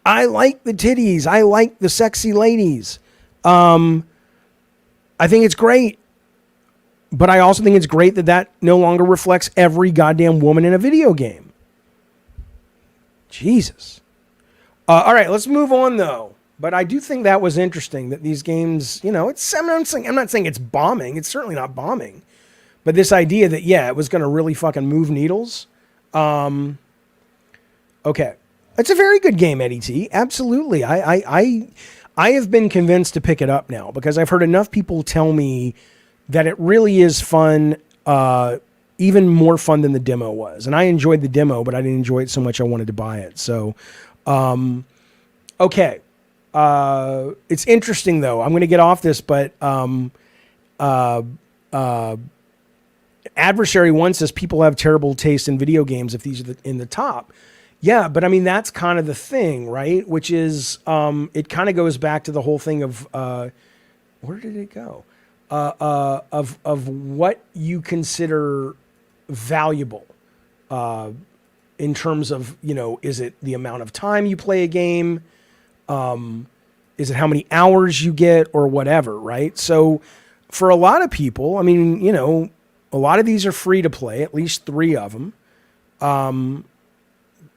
I like the titties. I like the sexy ladies. I think it's great. But I also think it's great that that no longer reflects every goddamn woman in a video game. Jesus. All right, let's move on though. But I do think that was interesting that these games, you know, I'm not saying it's bombing. It's certainly not bombing. But this idea that, yeah, it was going to really fucking move needles. Okay. It's a very good game, Eddie T. Absolutely. I have been convinced to pick it up now because I've heard enough people tell me that it really is fun, even more fun than the demo was. And I enjoyed the demo, but I didn't enjoy it so much I wanted to buy it. So, okay. It's interesting, though. I'm going to get off this, but Adversary One says people have terrible taste in video games if these are in the top. Yeah, but I mean, that's kind of the thing, right? Which is, it kind of goes back to the whole thing of, where did it go? Of what you consider valuable, in terms of, you know, is it the amount of time you play a game? Is it how many hours you get or whatever, right? So for a lot of people, I mean, you know, a lot of these are free to play, at least 3 of them.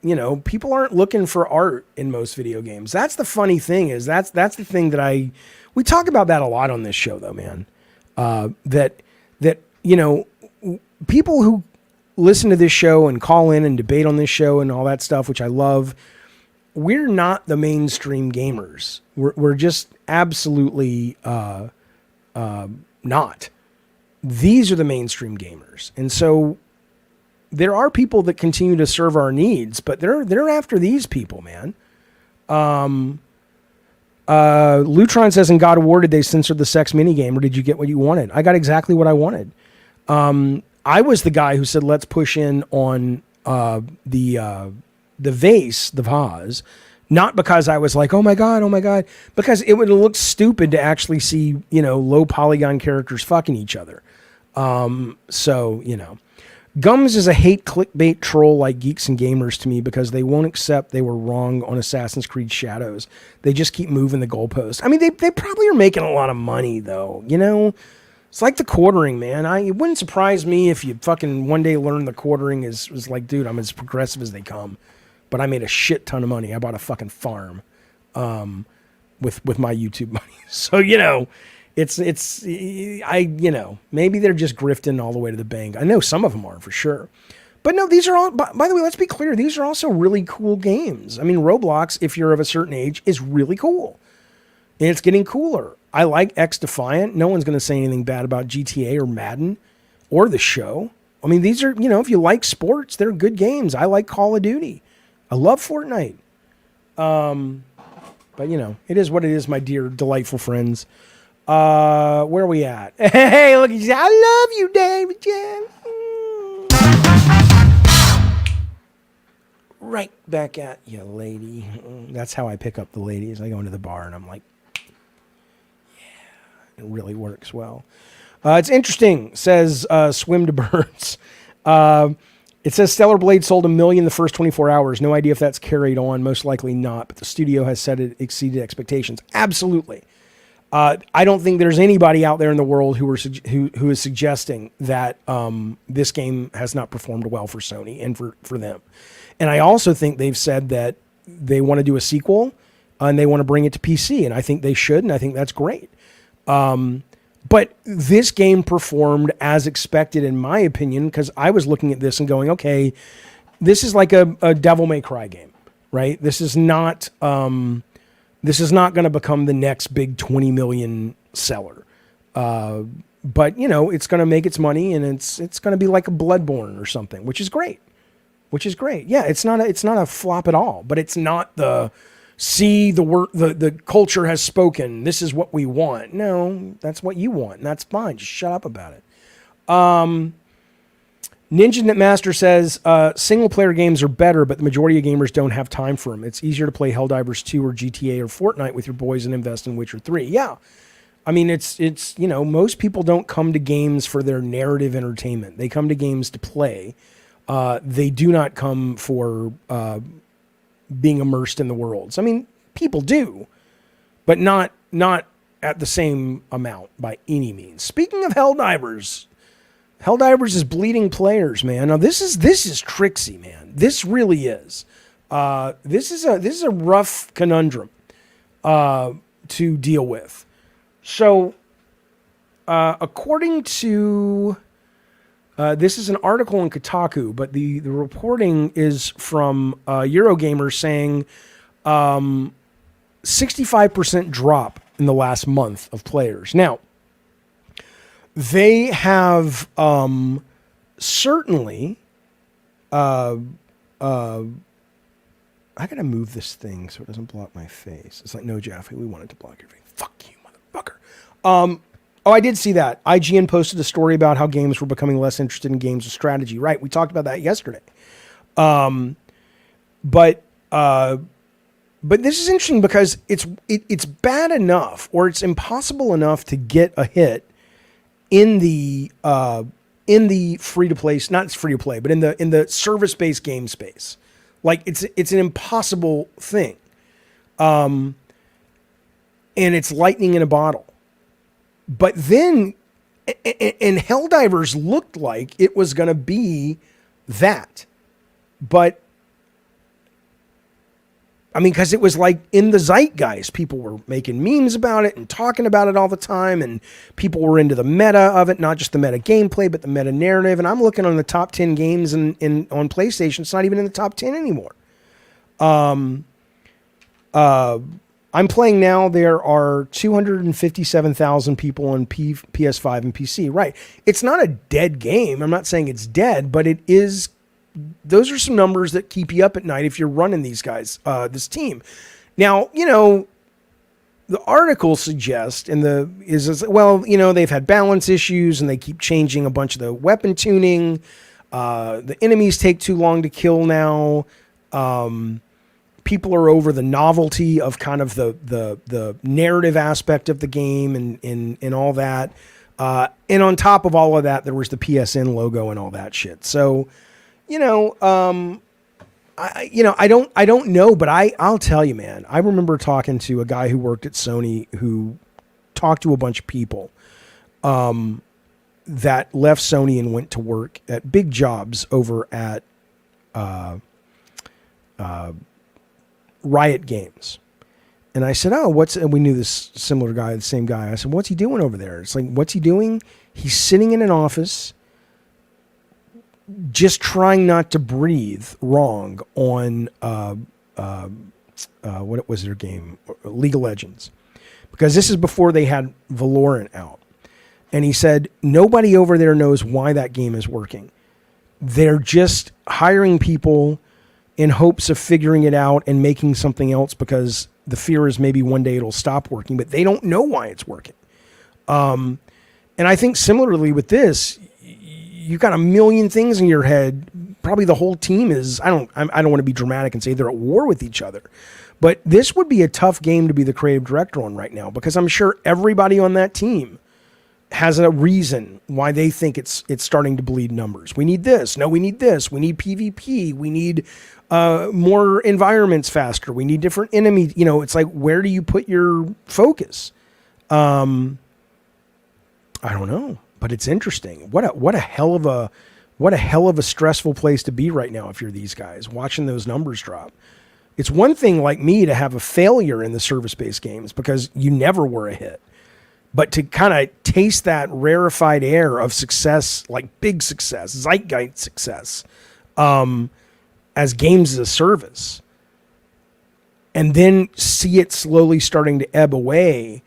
You know, people aren't looking for art in most video games. That's the funny thing is that's the thing that we talk about that a lot on this show though, man. That, you know, people who listen to this show and call in and debate on this show and all that stuff, which I love, we're not the mainstream gamers. We're just absolutely, not. These are the mainstream gamers. And so there are people that continue to serve our needs, but they're after these people, man. Lutron says in God of War, did they censor the sex minigame or did you get what you wanted? I got exactly what I wanted. I was the guy who said, let's push in on the vase, not because I was like, oh my God, because it would look stupid to actually see, you know, low polygon characters fucking each other. So, you know, Gums is a hate clickbait troll like Geeks and Gamers to me because they won't accept they were wrong on Assassin's Creed Shadows. They just keep moving the goalpost. I mean, they probably are making a lot of money though, you know? It's like the quartering, man. It wouldn't surprise me if you fucking one day learn the quartering was like, dude, I'm as progressive as they come. But I made a shit ton of money. I bought a fucking farm with my YouTube money. So, you know, you know, maybe they're just grifting all the way to the bank. I know some of them are for sure. But no, these are all, by the way, let's be clear. These are also really cool games. I mean, Roblox, if you're of a certain age, is really cool. And it's getting cooler. I like X Defiant. No one's going to say anything bad about GTA or Madden or the show. I mean, these are, you know, if you like sports, they're good games. I like Call of Duty. I love Fortnite. But, you know, it is what it is, my dear, delightful friends. Where are we at? Hey, look at you. I love you, David Jen. Right back at you, lady. That's how I pick up the ladies. I go into the bar and I'm like, yeah, it really works well. It's interesting, says Swim to Birds. It says Stellar Blade sold 1 million the first 24 hours. No idea if that's carried on. Most likely not, but the studio has said it exceeded expectations. Absolutely. I don't think there's anybody out there in the world who is suggesting that this game has not performed well for Sony and for them. And I also think they've said that they want to do a sequel and they want to bring it to PC, and I think they should, and I think that's great. But this game performed as expected, in my opinion, because I was looking at this and going, okay, this is like a Devil May Cry game, right? This is not going to become the next big 20 million seller. But, you know, it's going to make its money, and it's going to be like a Bloodborne or something, which is great. Yeah, it's not a flop at all, but it's not the the culture has spoken. This is what we want. No, that's what you want, and that's fine. Just shut up about it. Ninja Master says single player games are better, but the majority of gamers don't have time for them. It's easier to play Helldivers 2 or GTA or Fortnite with your boys and invest in Witcher 3. Yeah. I mean, it's you know, most people don't come to games for their narrative entertainment. They come to games to play. They do not come for being immersed in the worlds. I mean, people do, but not at the same amount by any means. Speaking of Helldivers, Helldivers is bleeding players, man. Now this is tricksy, man. This really is. This is a rough conundrum to deal with. So, according to this is an article in Kotaku, but the reporting is from Eurogamer saying 65% drop in the last month of players. Now, they have certainly I gotta move this thing so it doesn't block my face. It's like, no, Jaffe, we wanted to block your face. Fuck you, motherfucker. Oh, I did see that. IGN posted a story about how games were becoming less interested in games of strategy. Right, we talked about that yesterday. But this is interesting because it's bad enough, or it's impossible enough to get a hit in the free to play, not free to play, but in the service based game space. Like it's an impossible thing. And it's lightning in a bottle. But then, and Helldivers looked like it was going to be that. But, I mean, because it was like in the zeitgeist. People were making memes about it and talking about it all the time. And people were into the meta of it, not just the meta gameplay, but the meta narrative. And I'm looking on the top 10 games on PlayStation. It's not even in the top 10 anymore. I'm playing now. There are 257,000 people on PS5 and PC. Right. It's not a dead game. I'm not saying it's dead, but it is. Those are some numbers that keep you up at night if you're running these guys, this team. Now, you know, the article suggests they've had balance issues and they keep changing a bunch of the weapon tuning. The enemies take too long to kill now. People are over the novelty of kind of the narrative aspect of the game and all that. And on top of all of that, there was the PSN logo and all that shit. So, I don't know, but I'll tell you, man, I remember talking to a guy who worked at Sony who talked to a bunch of people, that left Sony and went to work at big jobs over at, Riot Games. And I said, and we knew this similar guy, the same guy. I said, what's he doing over there? It's like, what's he doing? He's sitting in an office just trying not to breathe wrong on, what was their game? League of Legends. Because this is before they had Valorant out. And he said, nobody over there knows why that game is working. They're just hiring people in hopes of figuring it out and making something else because the fear is maybe one day it'll stop working, but they don't know why it's working. And I think similarly with this, you've got a million things in your head. Probably the whole team is, I don't want to be dramatic and say they're at war with each other, but this would be a tough game to be the creative director on right now, because I'm sure everybody on that team has a reason why they think it's starting to bleed numbers. We need this. No, we need this. We need PvP. We need more environments faster. We need different enemies. It's like, where do you put your focus? I don't know, but it's interesting. What a hell of a stressful place to be right now if you're these guys watching those numbers drop. It's one thing like me to have a failure in the service-based games because you never were a hit. But to kind of taste that rarefied air of success, like big success, zeitgeist success, as games as a service, and then see it slowly starting to ebb away,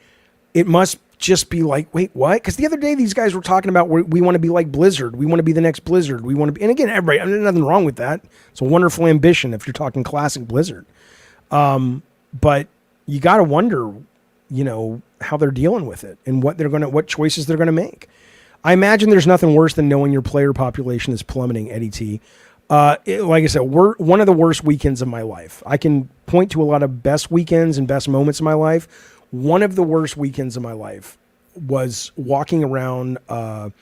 it must just be like, wait, what? Because the other day these guys were talking about we want to be like Blizzard. We want to be the next Blizzard. We want to be, and again, everybody, there's nothing wrong with that. It's a wonderful ambition if you're talking classic Blizzard. But you got to wonder, how they're dealing with it and what choices they're going to make. I imagine there's nothing worse than knowing your player population is plummeting, Eddie T. Like I said, we're one of the worst weekends of my life. I can point to a lot of best weekends and best moments of my life. One of the worst weekends of my life was walking around the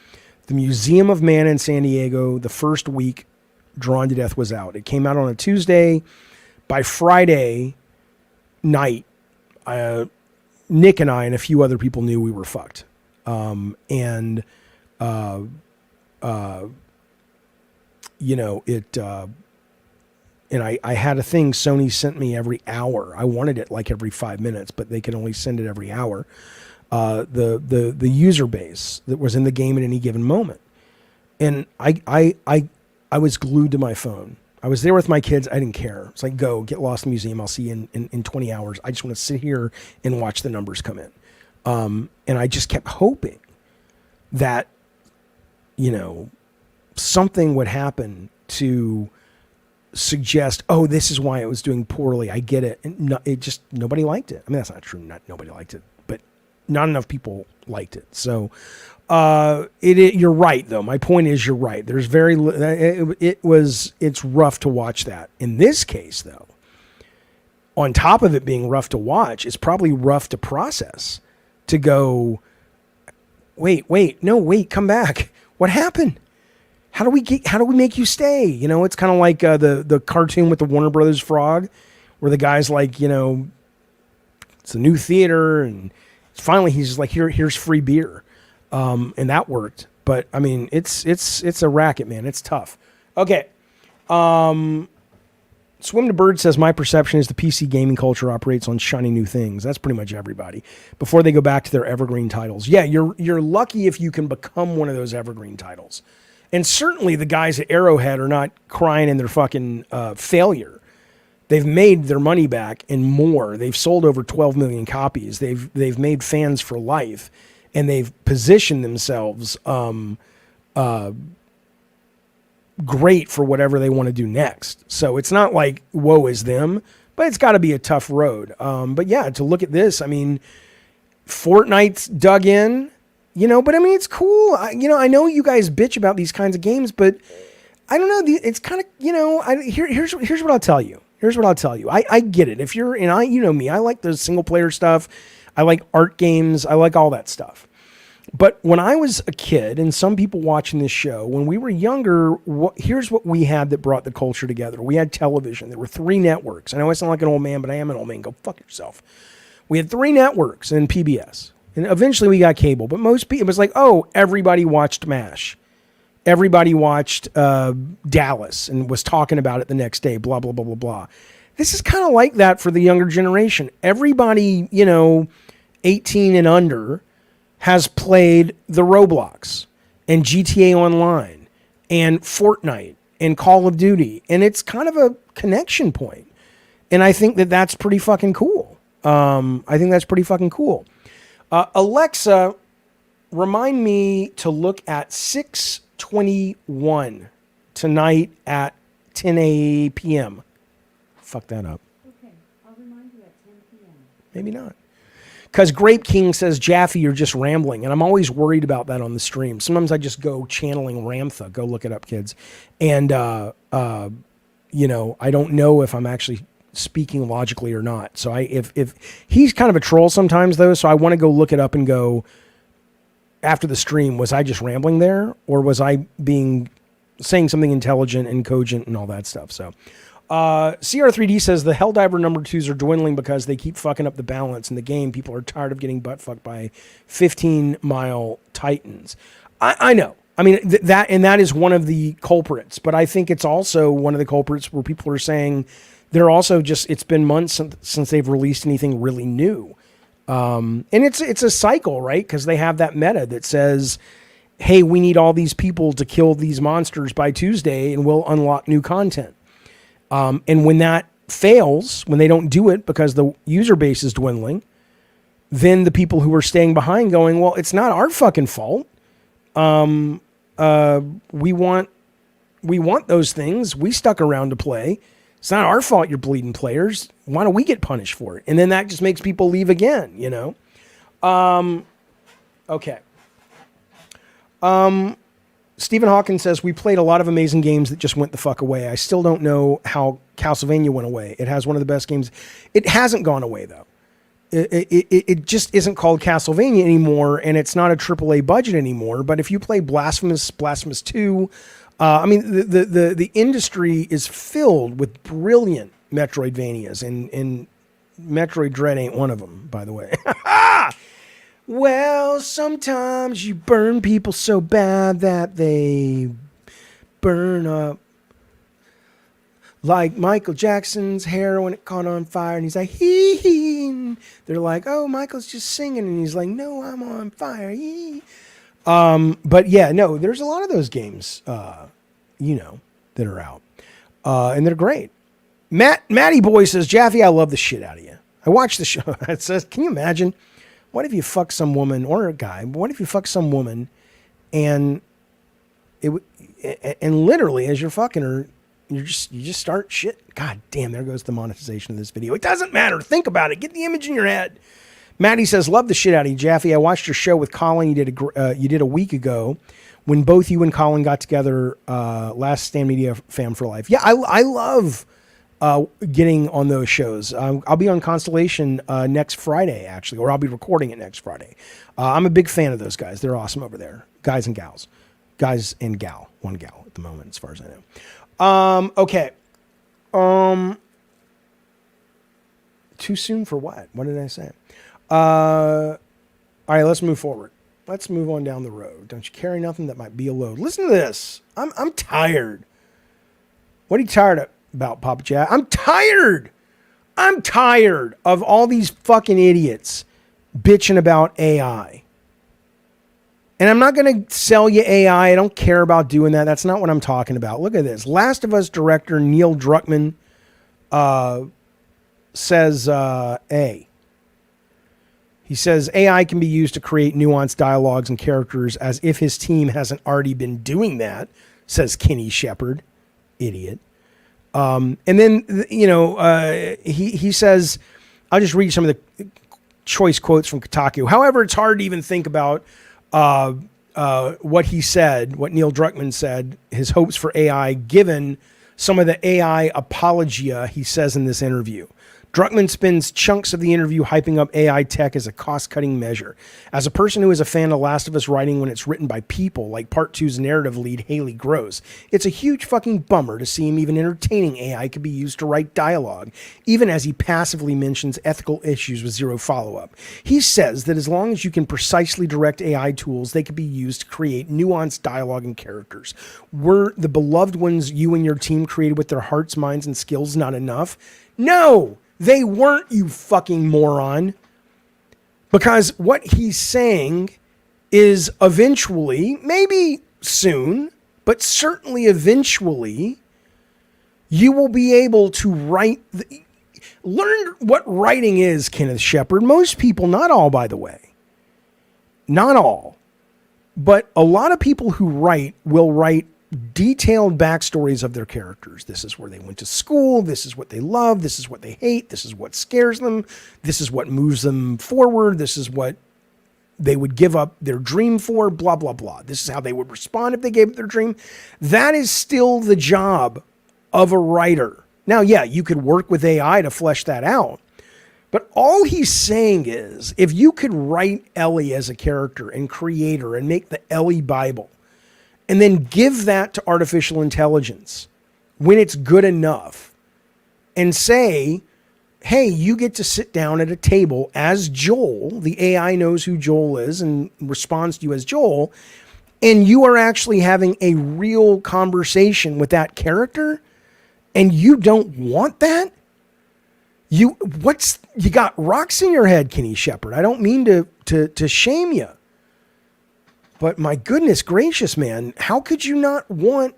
Museum of Man in San Diego the first week Drawn to Death was out. It came out on a Tuesday. By Friday night, Nick and I and a few other people knew we were fucked. You know, and I had a thing Sony sent me every hour. I wanted it like every 5 minutes, but they could only send it every hour. The user base that was in the game at any given moment. And I was glued to my phone. I was there with my kids. I didn't care. It's like, go get lost in the museum. I'll see you in 20 hours. I just want to sit here and watch the numbers come in. And I just kept hoping that, you know, something would happen to suggest, oh, this is why it was doing poorly. I get it. And no, it just, nobody liked it. I mean, that's not true. Not nobody liked it, but not enough people liked it. So, you're right though. My point is, you're right. There's it's rough to watch that. In this case though, on top of it being rough to watch, it's probably rough to process, to go, wait, come back. What happened? How do we make you stay? You know, it's kind of like the cartoon with the Warner Brothers frog, where the guy's like, you know, it's a new theater, and finally he's just like, here's free beer. And that worked. But I mean, it's a racket, man. It's tough. Okay. Swim to Bird says, my perception is the PC gaming culture operates on shiny new things. That's pretty much everybody before they go back to their evergreen titles. Yeah. You're lucky if you can become one of those evergreen titles. And certainly the guys at Arrowhead are not crying in their fucking failure. They've made their money back and more. They've sold over 12 million copies. They've made fans for life. And they've positioned themselves great for whatever they want to do next. So it's not like woe is them, but it's got to be a tough road. But yeah, to look at this, I mean, Fortnite's dug in, you know, but I mean, it's cool. I know you guys bitch about these kinds of games, but I don't know. It's kind of, you know, here's what I'll tell you. I get it. If you're, and you know me, I like the single player stuff. I like art games. I like all that stuff. But when I was a kid, and some people watching this show, when we were younger, here's what we had that brought the culture together. We had television. There were 3 networks. I know I sound like an old man, but I am an old man. Go fuck yourself. We had 3 networks in PBS. And eventually we got cable. But most people, it was like, oh, everybody watched MASH. Everybody watched Dallas and was talking about it the next day, blah, blah, blah, blah, blah. This is kind of like that for the younger generation. Everybody, you know, 18 and under has played the Roblox and GTA Online and Fortnite and Call of Duty. And it's kind of a connection point. And I think that that's pretty fucking cool. Alexa, remind me to look at 6:21 tonight at 10 p.m. Fuck that up. Okay, I'll remind you at 10 p.m. Maybe not. Because Grape King says, Jaffe, you're just rambling. And I'm always worried about that on the stream. Sometimes I just go channeling Ramtha. Go look it up, kids. And, you know, I don't know if I'm actually speaking logically or not. So if he's kind of a troll sometimes, though, so I want to go look it up and go, after the stream, was I just rambling there? Or was I saying something intelligent and cogent and all that stuff? So CR3D says the Helldiver number 2s are dwindling because they keep fucking up the balance in the game. People are tired of getting butt fucked by 15-mile Titans. I know. I mean, that is one of the culprits, but I think it's also one of the culprits where people are saying they're also just, it's been months since they've released anything really new. And it's a cycle, right? Because they have that meta that says, hey, we need all these people to kill these monsters by Tuesday and we'll unlock new content. And when that fails, when they don't do it because the user base is dwindling, then the people who are staying behind going, well, it's not our fucking fault. We want those things. We stuck around to play. It's not our fault you're bleeding players. Why don't we get punished for it? And then that just makes people leave again, you know? Okay. Stephen Hawkins says, we played a lot of amazing games that just went the fuck away. I still don't know how Castlevania went away. It has one of the best games. It hasn't gone away, though. It just isn't called Castlevania anymore, and it's not a AAA budget anymore. But if you play Blasphemous 2, I mean, the industry is filled with brilliant Metroidvanias and Metroid Dread ain't one of them, by the way. Well, sometimes you burn people so bad that they burn up. Like Michael Jackson's hair when it caught on fire, and he's like, hee hee. And they're like, oh, Michael's just singing, and he's like, no, I'm on fire. Hee. But yeah, no, there's a lot of those games, that are out, and they're great. Matty Boy says, Jaffe, I love the shit out of you. I watched the show. It says, can you imagine? What if you fuck some woman or a guy? What if you fuck some woman, and literally as you're fucking her, you just start shit. God damn, there goes the monetization of this video. It doesn't matter. Think about it. Get the image in your head. Maddie says, love the shit out of you, Jaffe. I watched your show with Colin. You did a week ago when both you and Colin got together. Last Stand Media Fam for Life. Yeah, I love getting on those shows. I'll be on Constellation next Friday, actually, or I'll be recording it next Friday. I'm a big fan of those guys. They're awesome over there. Guys and gals. Guys and gal. One gal at the moment, as far as I know. Okay. Too soon for what? What did I say? All right, let's move forward. Let's move on down the road. Don't you carry nothing that might be a load. Listen to this. I'm tired. What are you tired about, Papa Jack? I'm tired. I'm tired of all these fucking idiots bitching about AI. And I'm not going to sell you AI. I don't care about doing that. That's not what I'm talking about. Look at this. Last of Us director Neil Druckmann says A. He says AI can be used to create nuanced dialogues and characters as if his team hasn't already been doing that, says Kenny Shepard. Idiot. And then, he says, I'll just read some of the choice quotes from Kotaku. However, it's hard to even think about what he said, what Neil Druckmann said, his hopes for AI, given some of the AI apologia he says in this interview. Druckmann spends chunks of the interview hyping up AI tech as a cost-cutting measure. As a person who is a fan of Last of Us writing when it's written by people, like Part 2's narrative lead Haley Gross, it's a huge fucking bummer to see him even entertaining AI could be used to write dialogue, even as he passively mentions ethical issues with zero follow-up. He says that as long as you can precisely direct AI tools, they could be used to create nuanced dialogue and characters. Were the beloved ones you and your team created with their hearts, minds, and skills not enough? No! They weren't, you fucking moron. Because what he's saying is eventually, maybe soon, but certainly eventually, you will be able to write. Learn what writing is, Kenneth Shepard. Most people, not all, by the way. Not all. But a lot of people who write will write detailed backstories of their characters. This is where they went to school. This is what they love. This is what they hate. This is what scares them. This is what moves them forward. This is what they would give up their dream for, blah, blah, blah. This is how they would respond if they gave up their dream. That is still the job of a writer. Now, yeah, you could work with AI to flesh that out. But all he's saying is, if you could write Ellie as a character and create her and make the Ellie Bible, and then give that to artificial intelligence when it's good enough and say, hey, you get to sit down at a table as Joel. The AI knows who Joel is and responds to you as Joel. And you are actually having a real conversation with that character. And you don't want that? You got rocks in your head, Kenny Shepard. I don't mean to shame you. But my goodness gracious, man, how could you not want?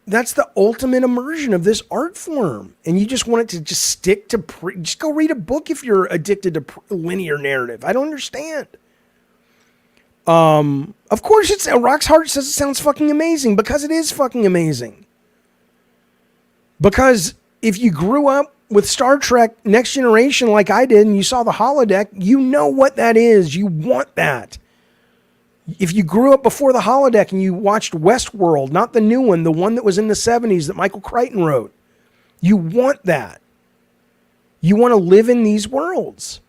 That's the ultimate immersion of this art form. And you just want it to just stick to, just go read a book if you're addicted to linear narrative. I don't understand. Of course, Rock's Heart says it sounds fucking amazing because it is fucking amazing. Because if you grew up with Star Trek Next Generation like I did and you saw the holodeck, you know what that is. You want that. If you grew up before the holodeck and you watched Westworld, not the new one, the one that was in the 70s that Michael Crichton wrote, you want that. You want to live in these worlds.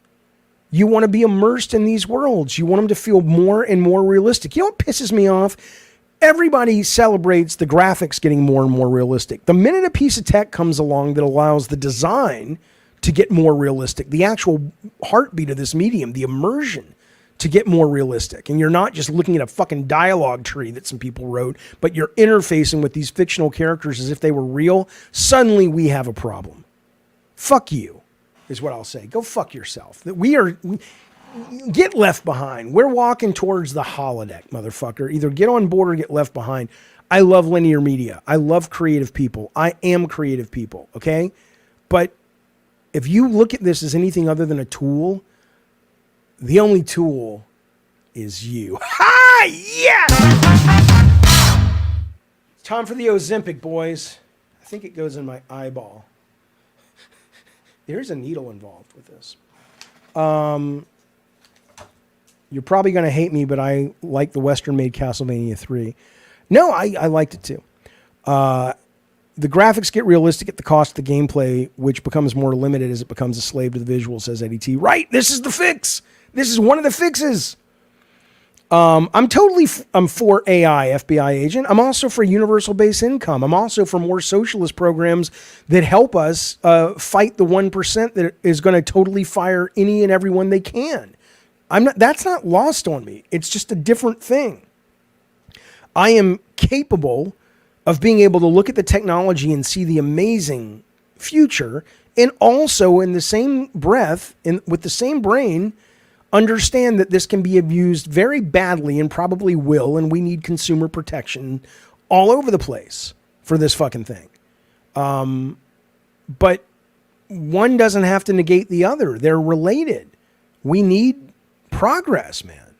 You want to be immersed in these worlds. You want them to feel more and more realistic. You know what pisses me off? Everybody celebrates the graphics getting more and more realistic. The minute a piece of tech comes along that allows the design to get more realistic. The actual heartbeat of this medium, the immersion to get more realistic. And you're not just looking at a fucking dialogue tree that some people wrote, but you're interfacing with these fictional characters as if they were real. Suddenly we have a problem. Fuck you, is what I'll say. Go fuck yourself. Get left behind. We're walking towards the holodeck, motherfucker. Either get on board or get left behind. I love linear media. I love creative people. I am creative people, okay? But if you look at this as anything other than a tool, the only tool is you. Ha! Yes! It's time for the Ozempic, boys. I think it goes in my eyeball. There's a needle involved with this. You're probably going to hate me, but I like the Western-made Castlevania 3. No, I liked it too. The graphics get realistic at the cost of the gameplay, which becomes more limited as it becomes a slave to the visual, says Eddie T. Right, this is the fix. This is one of the fixes. I'm for AI, FBI agent. I'm also for universal base income. I'm also for more socialist programs that help us fight the 1% that is going to totally fire any and everyone they can. That's not lost on me. It's just a different thing. I am capable of being able to look at the technology and see the amazing future, and also in the same breath, with the same brain, understand that this can be abused very badly and probably will, and we need consumer protection all over the place for this fucking thing. But one doesn't have to negate the other. They're related. We need progress, man.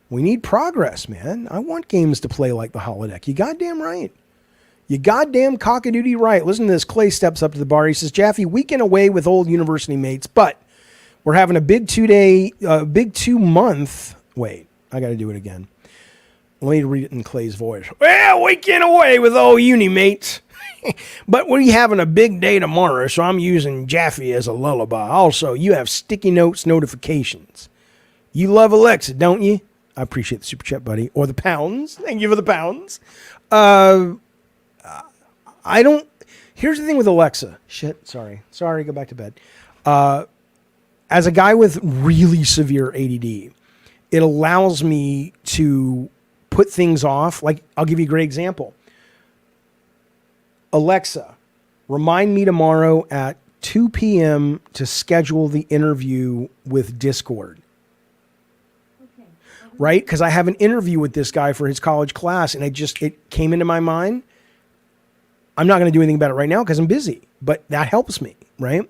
We need progress, man. I want games to play like the holodeck. You goddamn right. You goddamn cockadoodie right. Listen to this. Clay steps up to the bar. He says, Jaffe, weekend away with old university mates, but we're having a big 2 month. Wait, I got to do it again. Let me read it in Clay's voice. Well, weekend away with old uni mates. But we're having a big day tomorrow, so I'm using Jaffe as a lullaby. Also, you have sticky notes notifications. You love Alexa, don't you? I appreciate the super chat, buddy. Or the pounds. Thank you for the pounds. Here's the thing with Alexa. Shit, sorry, go back to bed. As a guy with really severe ADD, it allows me to put things off. Like, I'll give you a great example. Alexa, remind me tomorrow at 2 p.m. to schedule the interview with Discord. Okay. Right? Because I have an interview with this guy for his college class, and it came into my mind. I'm not going to do anything about it right now because I'm busy, but that helps me, right?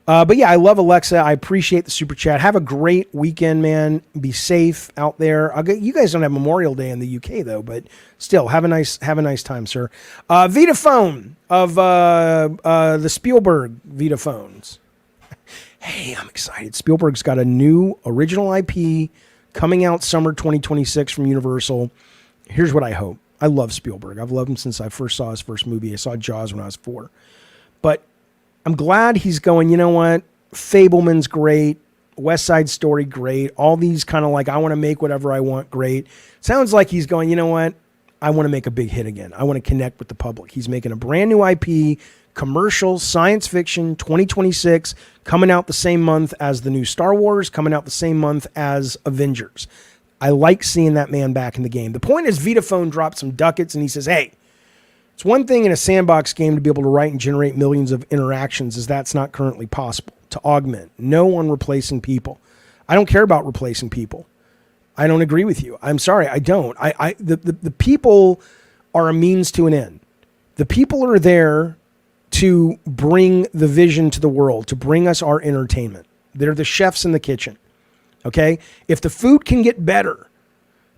But yeah, I love Alexa. I appreciate the super chat. Have a great weekend, man. Be safe out there. You guys don't have Memorial Day in the UK though, but still, have a nice time, sir. Vitaphone of the Spielberg Vitaphones. Hey, I'm excited. Spielberg's got a new original IP coming out summer 2026 from Universal. Here's what I hope. I love Spielberg. I've loved him since I first saw his first movie. I saw Jaws when I was 4. But I'm glad he's going, you know what? Fableman's great. West Side Story, great. All these kind of like, I want to make whatever I want, great. Sounds like he's going, you know what? I want to make a big hit again. I want to connect with the public. He's making a brand new IP, commercial, science fiction, 2026, coming out the same month as the new Star Wars, coming out the same month as Avengers. I like seeing that man back in the game. The point is Vitaphone dropped some ducats and he says, hey, it's one thing in a sandbox game to be able to write and generate millions of interactions, as that's not currently possible. To augment. No one replacing people. I don't care about replacing people. I don't agree with you. I'm sorry, I don't. The people are a means to an end. The people are there to bring the vision to the world, to bring us our entertainment. They're the chefs in the kitchen. Okay? If the food can get better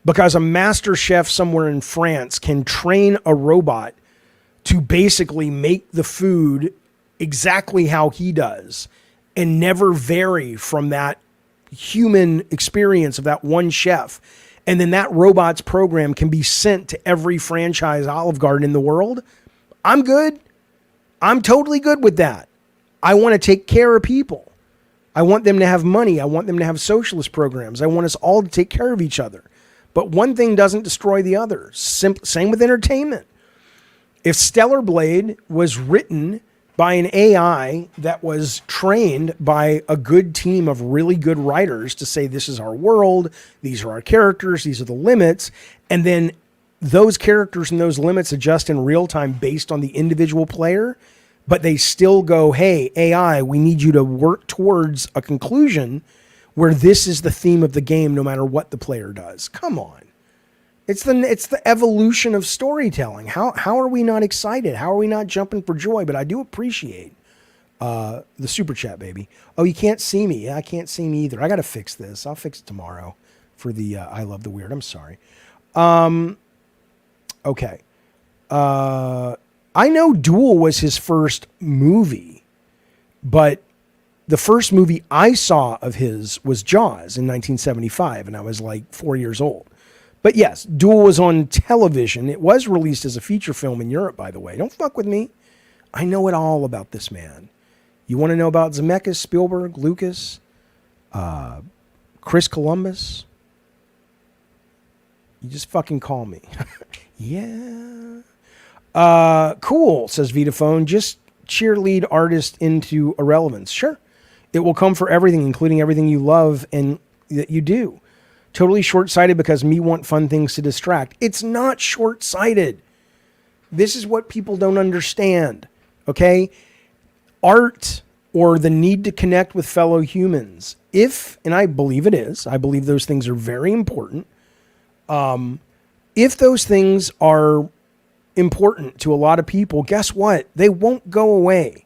because a master chef somewhere in France can train a robot to basically make the food exactly how he does and never vary from that human experience of that one chef, and then that robot's program can be sent to every franchise Olive Garden in the world, I'm good. I'm totally good with that. I want to take care of people. I want them to have money. I want them to have socialist programs. I want us all to take care of each other. But one thing doesn't destroy the other. Same with entertainment. If Stellar Blade was written by an AI that was trained by a good team of really good writers to say, this is our world, these are our characters, these are the limits. And then those characters and those limits adjust in real time based on the individual player. But they still go, hey, AI, we need you to work towards a conclusion where this is the theme of the game no matter what the player does. Come on. It's the evolution of storytelling. How are we not excited? How are we not jumping for joy? But I do appreciate the super chat, baby. Oh, you can't see me. Yeah, I can't see me either. I got to fix this. I'll fix it tomorrow for the I Love the Weird. I'm sorry. Okay. I know Duel was his first movie, but the first movie I saw of his was Jaws in 1975, and I was like 4 years old. But yes, Duel was on television. It was released as a feature film in Europe, by the way. Don't fuck with me. I know it all about this man. You want to know about Zemeckis, Spielberg, Lucas, Chris Columbus? You just fucking call me. Yeah. Cool, says Vitaphone. Just cheerlead artist into irrelevance. Sure. It will come for everything, including everything you love and that you do. Totally short-sighted because me want fun things to distract. It's not short-sighted. This is what people don't understand. Okay? Art or the need to connect with fellow humans. If, and I believe it is, I believe those things are very important. If those things are important to a lot of people, guess what? They won't go away.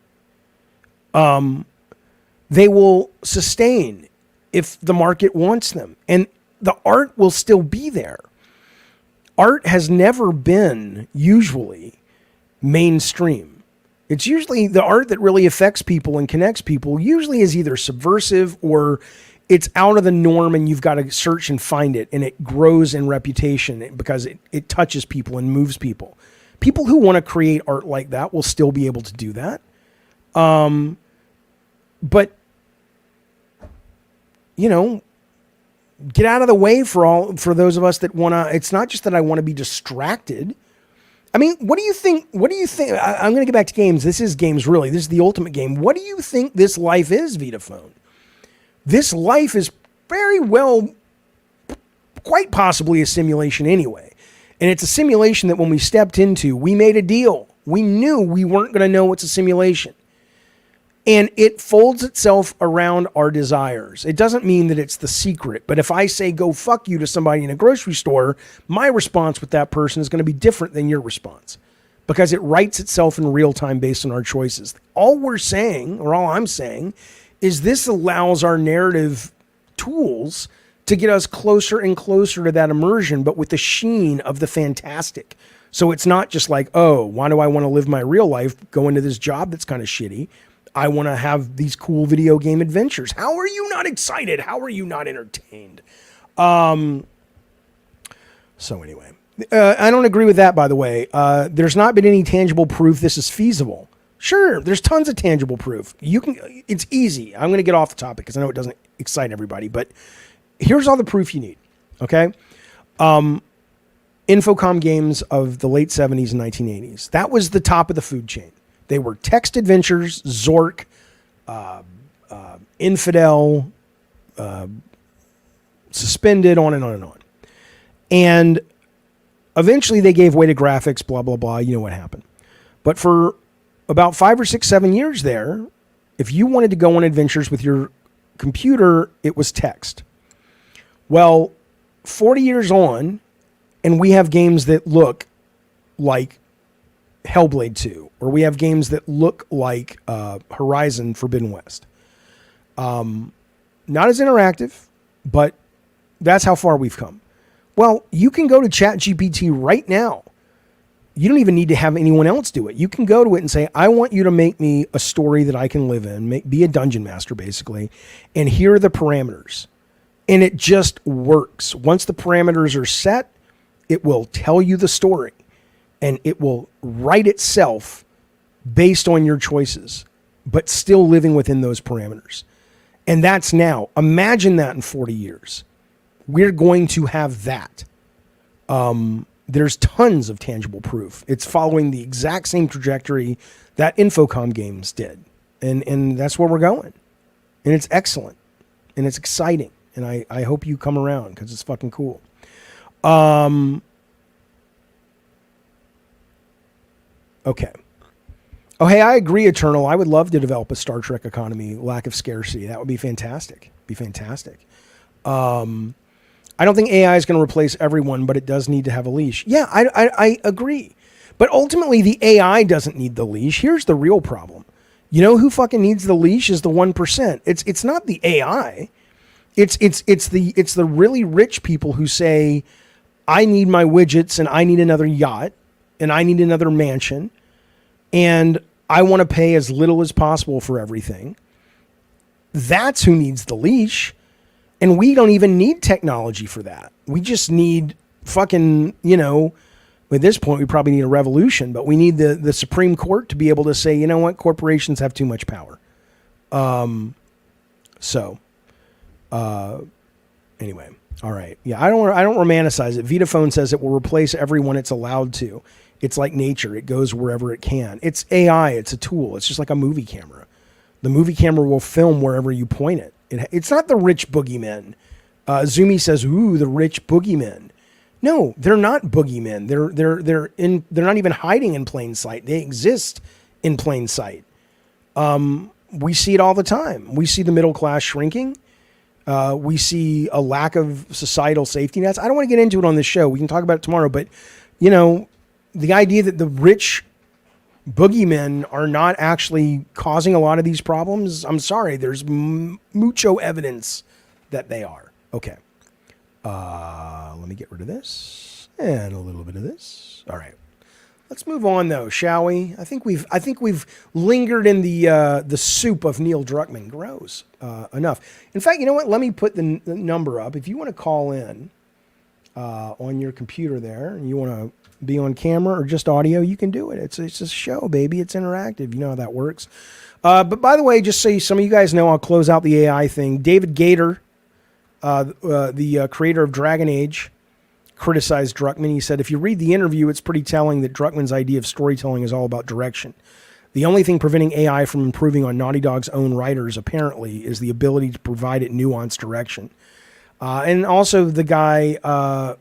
They will sustain if the market wants them. And the art will still be there. Art has never been usually mainstream. It's usually the art that really affects people and connects people usually is either subversive or it's out of the norm and you've got to search and find it, and it grows in reputation because it touches people and moves people. People who want to create art like that will still be able to do that. But, you know, get out of the way for those of us that want to. It's not just that I want to be distracted. I mean, what do you think? I'm going to get back to games. This is games, really. This is the ultimate game. What do you think this life is, Vitaphone? This life is very well, quite possibly a simulation anyway. And it's a simulation that when we stepped into, we made a deal. We knew we weren't going to know it's a simulation. And it folds itself around our desires. It doesn't mean that it's the secret. But if I say, go fuck you to somebody in a grocery store, my response with that person is going to be different than your response. Because it writes itself in real time based on our choices. All we're saying, or all I'm saying, is this allows our narrative tools to get us closer and closer to that immersion, but with the sheen of the fantastic. So it's not just like, oh, why do I want to live my real life, go into this job that's kind of shitty? I want to have these cool video game adventures. How are you not excited? How are you not entertained? So anyway, I don't agree with that, by the way. There's not been any tangible proof this is feasible. Sure, there's tons of tangible proof. It's easy. I'm going to get off the topic because I know it doesn't excite everybody, but here's all the proof you need. Okay. Infocom games of the late 70s and 1980s. That was the top of the food chain. They were text adventures, Zork, Infidel, Suspended, on and on and on. And eventually they gave way to graphics, blah, blah, blah. You know what happened. But for about 5 or 6, 7 years there, if you wanted to go on adventures with your computer, it was text. Well, 40 years on, and we have games that look like Hellblade 2, or we have games that look like Horizon Forbidden West. Not as interactive, but that's how far we've come. Well, you can go to ChatGPT right now. You don't even need to have anyone else do it. You can go to it and say, I want you to make me a story that I can live in, be a dungeon master, basically, and here are the parameters. And it just works. Once the parameters are set, it will tell you the story. And it will write itself based on your choices, but still living within those parameters. And that's now. Imagine that in 40 years. We're going to have that. there's tons of tangible proof. It's following the exact same trajectory that Infocom games did. And that's where we're going. And it's excellent. And it's exciting. And I hope you come around because it's fucking cool. Okay. Oh, hey, I agree, Eternal. I would love to develop a Star Trek economy, lack of scarcity. That would be fantastic. I don't think AI is going to replace everyone, but it does need to have a leash. Yeah, I agree. But ultimately, the AI doesn't need the leash. Here's the real problem. You know who fucking needs the leash is the 1%. It's not the AI. It's the really rich people who say, I need my widgets and I need another yacht and I need another mansion and I want to pay as little as possible for everything. That's who needs the leash. And we don't even need technology for that. We just need fucking, at this point, we probably need a revolution, but we need the Supreme Court to be able to say, you know what, corporations have too much power. Anyway, all right. Yeah, I don't romanticize it. Vitaphone says it will replace everyone it's allowed to. It's like nature. It goes wherever it can. It's AI. It's a tool. It's just like a movie camera. The movie camera will film wherever you point it. It's not the rich boogeymen. Zumi says, "Ooh, the rich boogeymen." No, they're not boogeymen. They're not even hiding in plain sight. They exist in plain sight. We see it all the time. We see the middle class shrinking. We see a lack of societal safety nets. I don't want to get into it on this show. We can talk about it tomorrow. But, the idea that the rich boogeymen are not actually causing a lot of these problems, I'm sorry. There's mucho evidence that they are. Okay. Let me get rid of this and a little bit of this. All right. Let's move on, though, shall we? I think we've lingered in the soup of Neil Druckmann grows enough. In fact, you know what? Let me put the number up. If you want to call in on your computer there, and you want to be on camera or just audio, you can do it. It's a show, baby. It's interactive. You know how that works. But by the way, just so some of you guys know, I'll close out the AI thing. David Gator, the creator of Dragon Age, criticized Druckmann. He said, if you read the interview, it's pretty telling that Druckmann's idea of storytelling is all about direction. The only thing preventing AI from improving on Naughty Dog's own writers, apparently, is the ability to provide it nuanced direction. And also the guy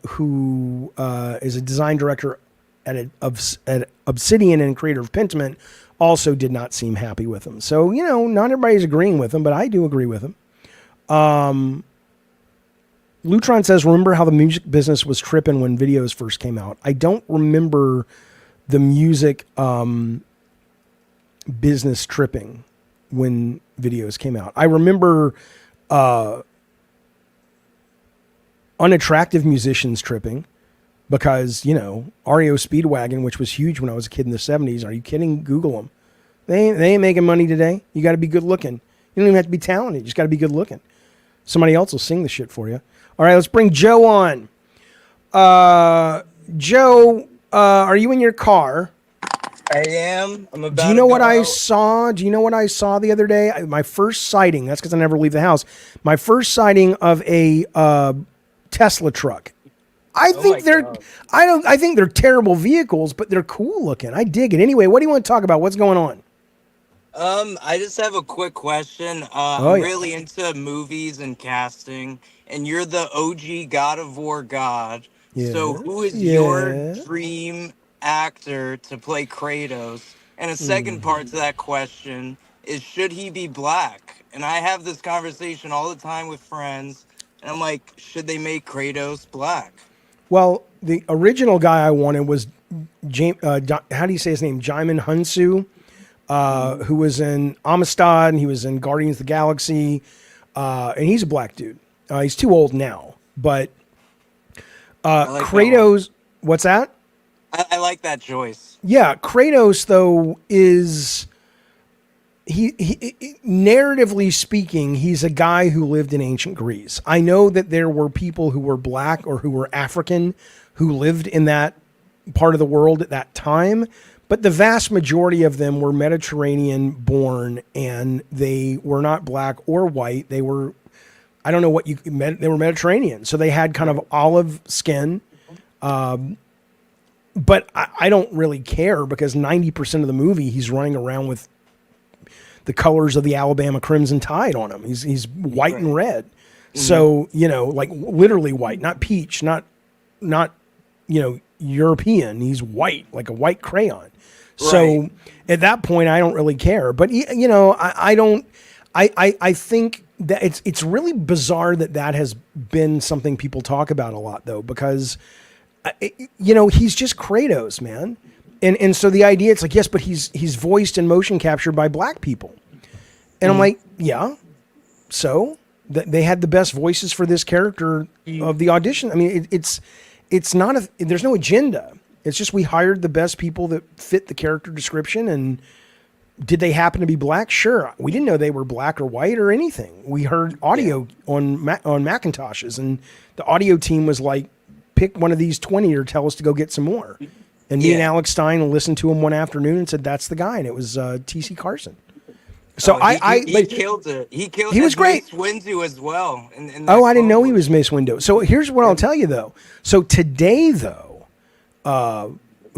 who is a design director at Obsidian and creator of Pentiment also did not seem happy with him. So, not everybody's agreeing with him, but I do agree with him. Lutron says, remember how the music business was tripping when videos first came out? I don't remember the music business tripping when videos came out. I remember unattractive musicians tripping because, REO Speedwagon, which was huge when I was a kid in the 70s. Are you kidding? Google them. They ain't making money today. You got to be good looking. You don't even have to be talented. You just got to be good looking. Somebody else will sing the shit for you. All right, let's bring Joe on. Joe, are you in your car? I am. I'm about. Do you know what I saw? Do you know what I saw the other day? My first sighting. That's because I never leave the house. My first sighting of a Tesla truck. I think they're terrible vehicles, but they're cool looking. I dig it. Anyway, what do you want to talk about? What's going on? I just have a quick question. I'm really into movies and casting, and you're the OG God of War god. Yes, So who is your dream actor to play Kratos? And a second part to that question is, should he be black? And I have this conversation all the time with friends, and I'm like, should they make Kratos black? Well, the original guy I wanted was how do you say his name? Jaimin Hunsu. Who was in Amistad, and he was in Guardians of the Galaxy, and he's a black dude. He's too old now, but like Kratos. What's that? I like that choice. Yeah, Kratos though is he narratively speaking, he's a guy who lived in ancient Greece. I know that there were people who were black or who were African who lived in that part of the world at that time. But the vast majority of them were Mediterranean born, and they were not black or white. They were, I don't know they were Mediterranean. So they had kind of olive skin. but I don't really care because 90% of the movie he's running around with the colors of the Alabama Crimson Tide on him. He's white and red. So, like literally white, not peach, not European. He's white, like a white crayon. So at that point, I don't really care. But I don't. I think that it's really bizarre that has been something people talk about a lot, though, because he's just Kratos, man. And so the idea, it's like, yes, but he's voiced and motion captured by black people. And I'm like, yeah. So they had the best voices for this character of the audition. I mean, it's not there's no agenda. It's just we hired the best people that fit the character description. And did they happen to be black? Sure. We didn't know they were black or white or anything. We heard audio on Macintoshes, and the audio team was like, pick one of these 20 or tell us to go get some more. And me and Alex Stein listened to him one afternoon and said, that's the guy. And it was T.C. Carson. So he killed it. He was great. Mace Windu as well. In I didn't know he was Mace Windu. So here's what I'll tell you, though. So today, though,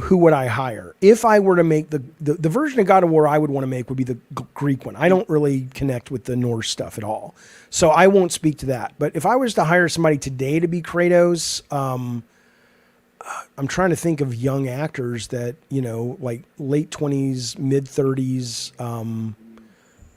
who would I hire? If I were to make the version of God of War I would want to make would be the Greek one. I don't really connect with the Norse stuff at all. So I won't speak to that. But if I was to hire somebody today to be Kratos, I'm trying to think of young actors that, like late 20s, mid 30s.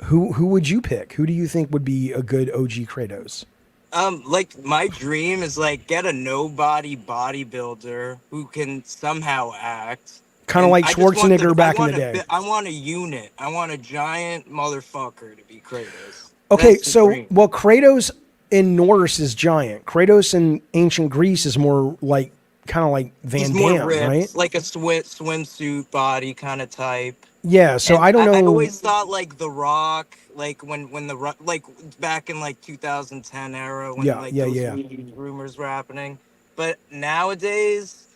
Who would you pick? Who do you think would be a good OG Kratos? Like my dream is like get a nobody bodybuilder who can somehow act. Kind of like Schwarzenegger back in the day. I want a unit. I want a giant motherfucker to be Kratos. Okay, so Kratos in Norse is giant. Kratos in ancient Greece is more like kind of like Van Damme, right? Like a swimsuit body kind of type. Yeah, so I don't know. I always thought like The Rock, like when the Rock, like back in like 2010 era when those rumors were happening. But nowadays,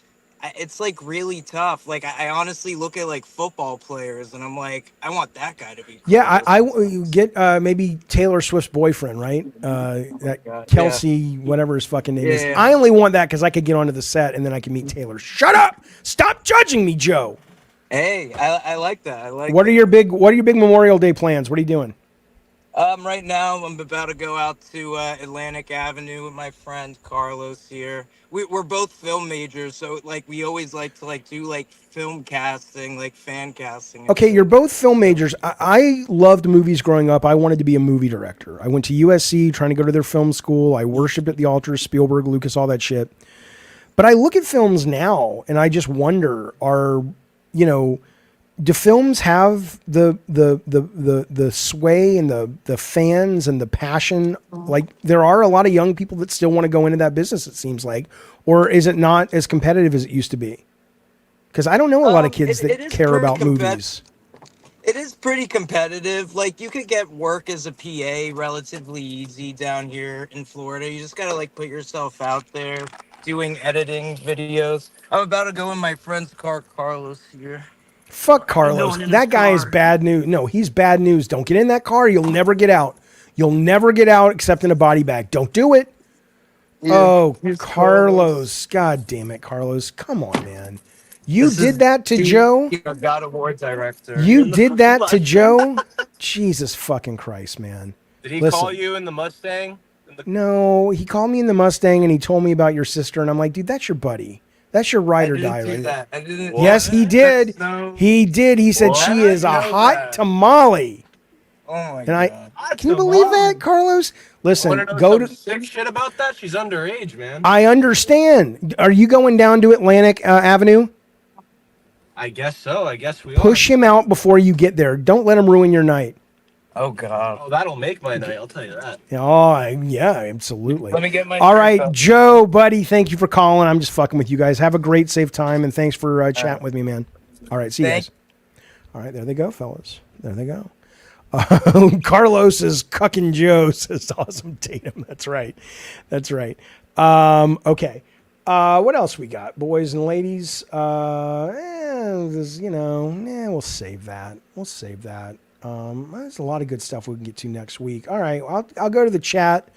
it's like really tough. Like I honestly look at like football players and I'm like, I want that guy to be. Yeah, I get maybe Taylor Swift's boyfriend, right? Kelsey, whatever his fucking name is. I only want that because I could get onto the set and then I can meet Taylor. Shut up! Stop judging me, Joe. Hey, I like that. What are your big Memorial Day plans? What are you doing? Right now I'm about to go out to Atlantic Avenue with my friend Carlos here. We're both film majors, so like we always like to like do like film casting, like fan casting. Okay, you're both film majors. I loved movies growing up. I wanted to be a movie director. I went to USC trying to go to their film school. I worshipped at the altar of Spielberg, Lucas, all that shit. But I look at films now and I just wonder, do films have the sway and the fans and the passion? Like there are a lot of young people that still want to go into that business, it seems like, or is it not as competitive as it used to be? Because I don't know a lot of kids that care about movies. It is pretty competitive. Like you could get work as a PA relatively easy down here in Florida. You just got to like put yourself out there doing editing videos. I'm about to go in my friend's car, Carlos here. Fuck Carlos. That guy is bad news. No, he's bad news. Don't get in that car. You'll never get out. You'll never get out except in a body bag. Don't do it. Yeah, Carlos. God damn it, Carlos. Come on, man. You did that to Joe? God of War director. You did that to Joe? Jesus fucking Christ, man. Did he call you in the Mustang? No, he called me in the Mustang and he told me about your sister. And I'm like, dude, that's your buddy. That's your ride or die. I didn't. Yes, he did. He did. He said she is a hot tamale. Oh my God. Can you believe that, Carlos? Listen, go to sick shit about that. She's underage, man. I understand. Are you going down to Atlantic Avenue? I guess so. I guess we push him out before you get there. Don't let him ruin your night. Oh God. Oh, that'll make my night. I'll tell you that. Oh yeah, absolutely. Let me get my. All right, up. Joe, buddy. Thank you for calling. I'm just fucking with you guys. Have a great, safe time, and thanks for chatting with me, man. All right, see you guys. All right, there they go, fellas. There they go. Carlos is cucking Joe, says Awesome Tatum. That's right. That's right. Okay. What else we got, boys and ladies? We'll save that. We'll save that. There's a lot of good stuff we can get to next week. All right, I'll go to the chat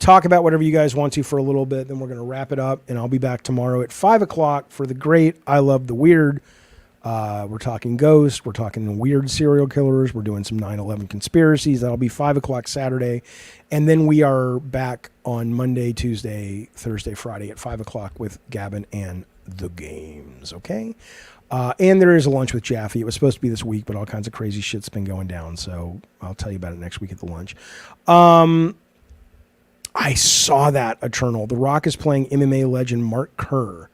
talk about whatever you guys want to for a little bit. Then we're going to wrap it up, and I'll be back tomorrow at 5 o'clock for the great I Love the Weird. We're talking ghosts. We're talking weird serial killers. We're doing some 9/11 conspiracies. That'll be 5 o'clock Saturday. And then we are back on Monday, Tuesday, Thursday, Friday at 5 o'clock with Gavin and the games. Okay. And there is a lunch with Jaffe. It was supposed to be this week, but all kinds of crazy shit's been going down. So I'll tell you about it next week at the lunch. I saw that Eternal. The Rock is playing MMA legend Mark Kerr.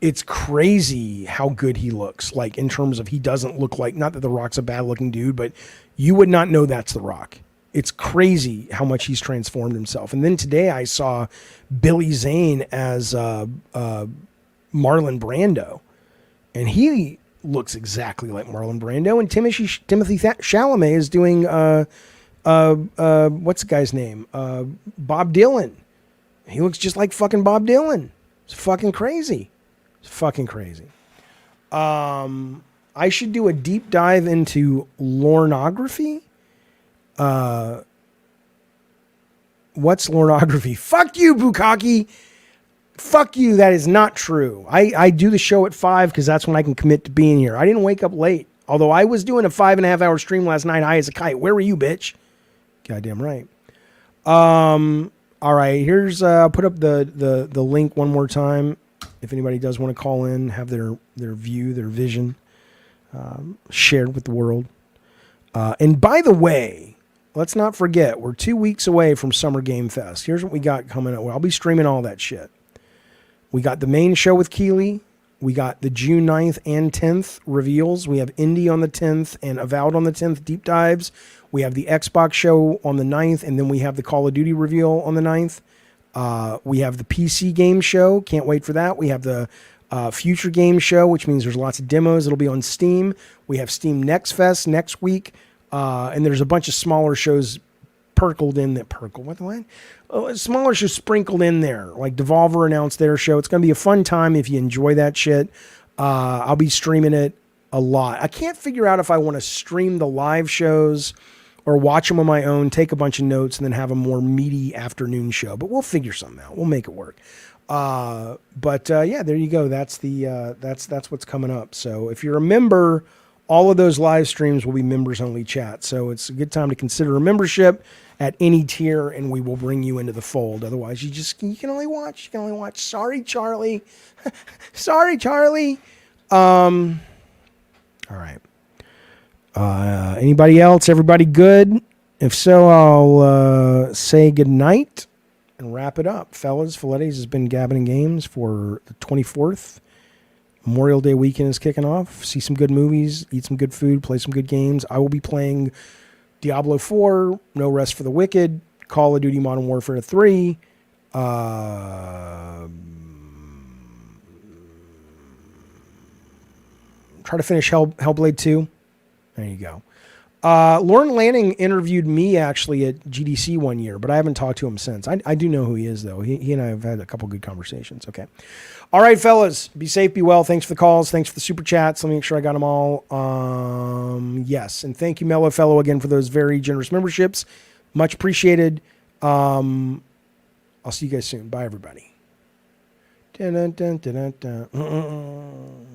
It's crazy how good he looks. Like in terms of he doesn't look like, not that The Rock's a bad looking dude, but you would not know that's The Rock. It's crazy how much he's transformed himself. And then today I saw Billy Zane as Marlon Brando, and he looks exactly like Marlon Brando. And Timothy Chalamet is doing what's the guy's name? Bob Dylan. He looks just like fucking Bob Dylan. It's fucking crazy. It's fucking crazy. I should do a deep dive into lornography. What's lornography? Fuck you, Bukaki. Fuck you. That is not true. I do the show at 5 because that's when I can commit to being here. I didn't wake up late. Although I was doing a 5.5 hour stream last night, high as a kite. Where were you, bitch? Goddamn right. All right. Here's put up the link one more time. If anybody does want to call in, have their view, their vision shared with the world. And by the way, let's not forget, we're 2 weeks away from Summer Game Fest. Here's what we got coming up. Well, I'll be streaming all that shit. We got the main show with Keeley. We got the June 9th and 10th reveals. We have Indie on the 10th and Avowed on the 10th deep dives. We have the Xbox show on the 9th, and then we have the Call of Duty reveal on the 9th. We have the PC game show. Can't wait for that. We have the future game show, which means there's lots of demos. It'll be on Steam. We have Steam Next Fest next week. And there's a bunch of smaller shows smaller shows sprinkled in there. Like Devolver announced their show. It's going to be a fun time if you enjoy that shit. I'll be streaming it a lot. I can't figure out if I want to stream the live shows or watch them on my own, take a bunch of notes, and then have a more meaty afternoon show. But we'll figure something out. We'll make it work. Yeah, there you go. That's what's coming up. So if you're a member, all of those live streams will be members only chat. So it's a good time to consider a membership at any tier, and we will bring you into the fold. Otherwise, you can only watch. Sorry, Charlie. Sorry, Charlie. All right. Anybody else? Everybody good? If so, I'll say good night and wrap it up. Fellas, Filettes has been Gavin and Games for the 24th. Memorial Day weekend is kicking off. See some good movies, eat some good food, play some good games. I will be playing Diablo 4, No Rest for the Wicked, Call of Duty Modern Warfare 3, try to finish Hellblade 2. There you go. Lauren Lanning interviewed me actually at GDC one year, but I haven't talked to him since. I do know who he is, though. He and I have had a couple good conversations. Okay. All right, fellas. Be safe, be well. Thanks for the calls. Thanks for the super chats. Let me make sure I got them all. Yes. And thank you, Mellow Fellow, again for those very generous memberships. Much appreciated. I'll see you guys soon. Bye, everybody. Dun, dun, dun, dun, dun, dun.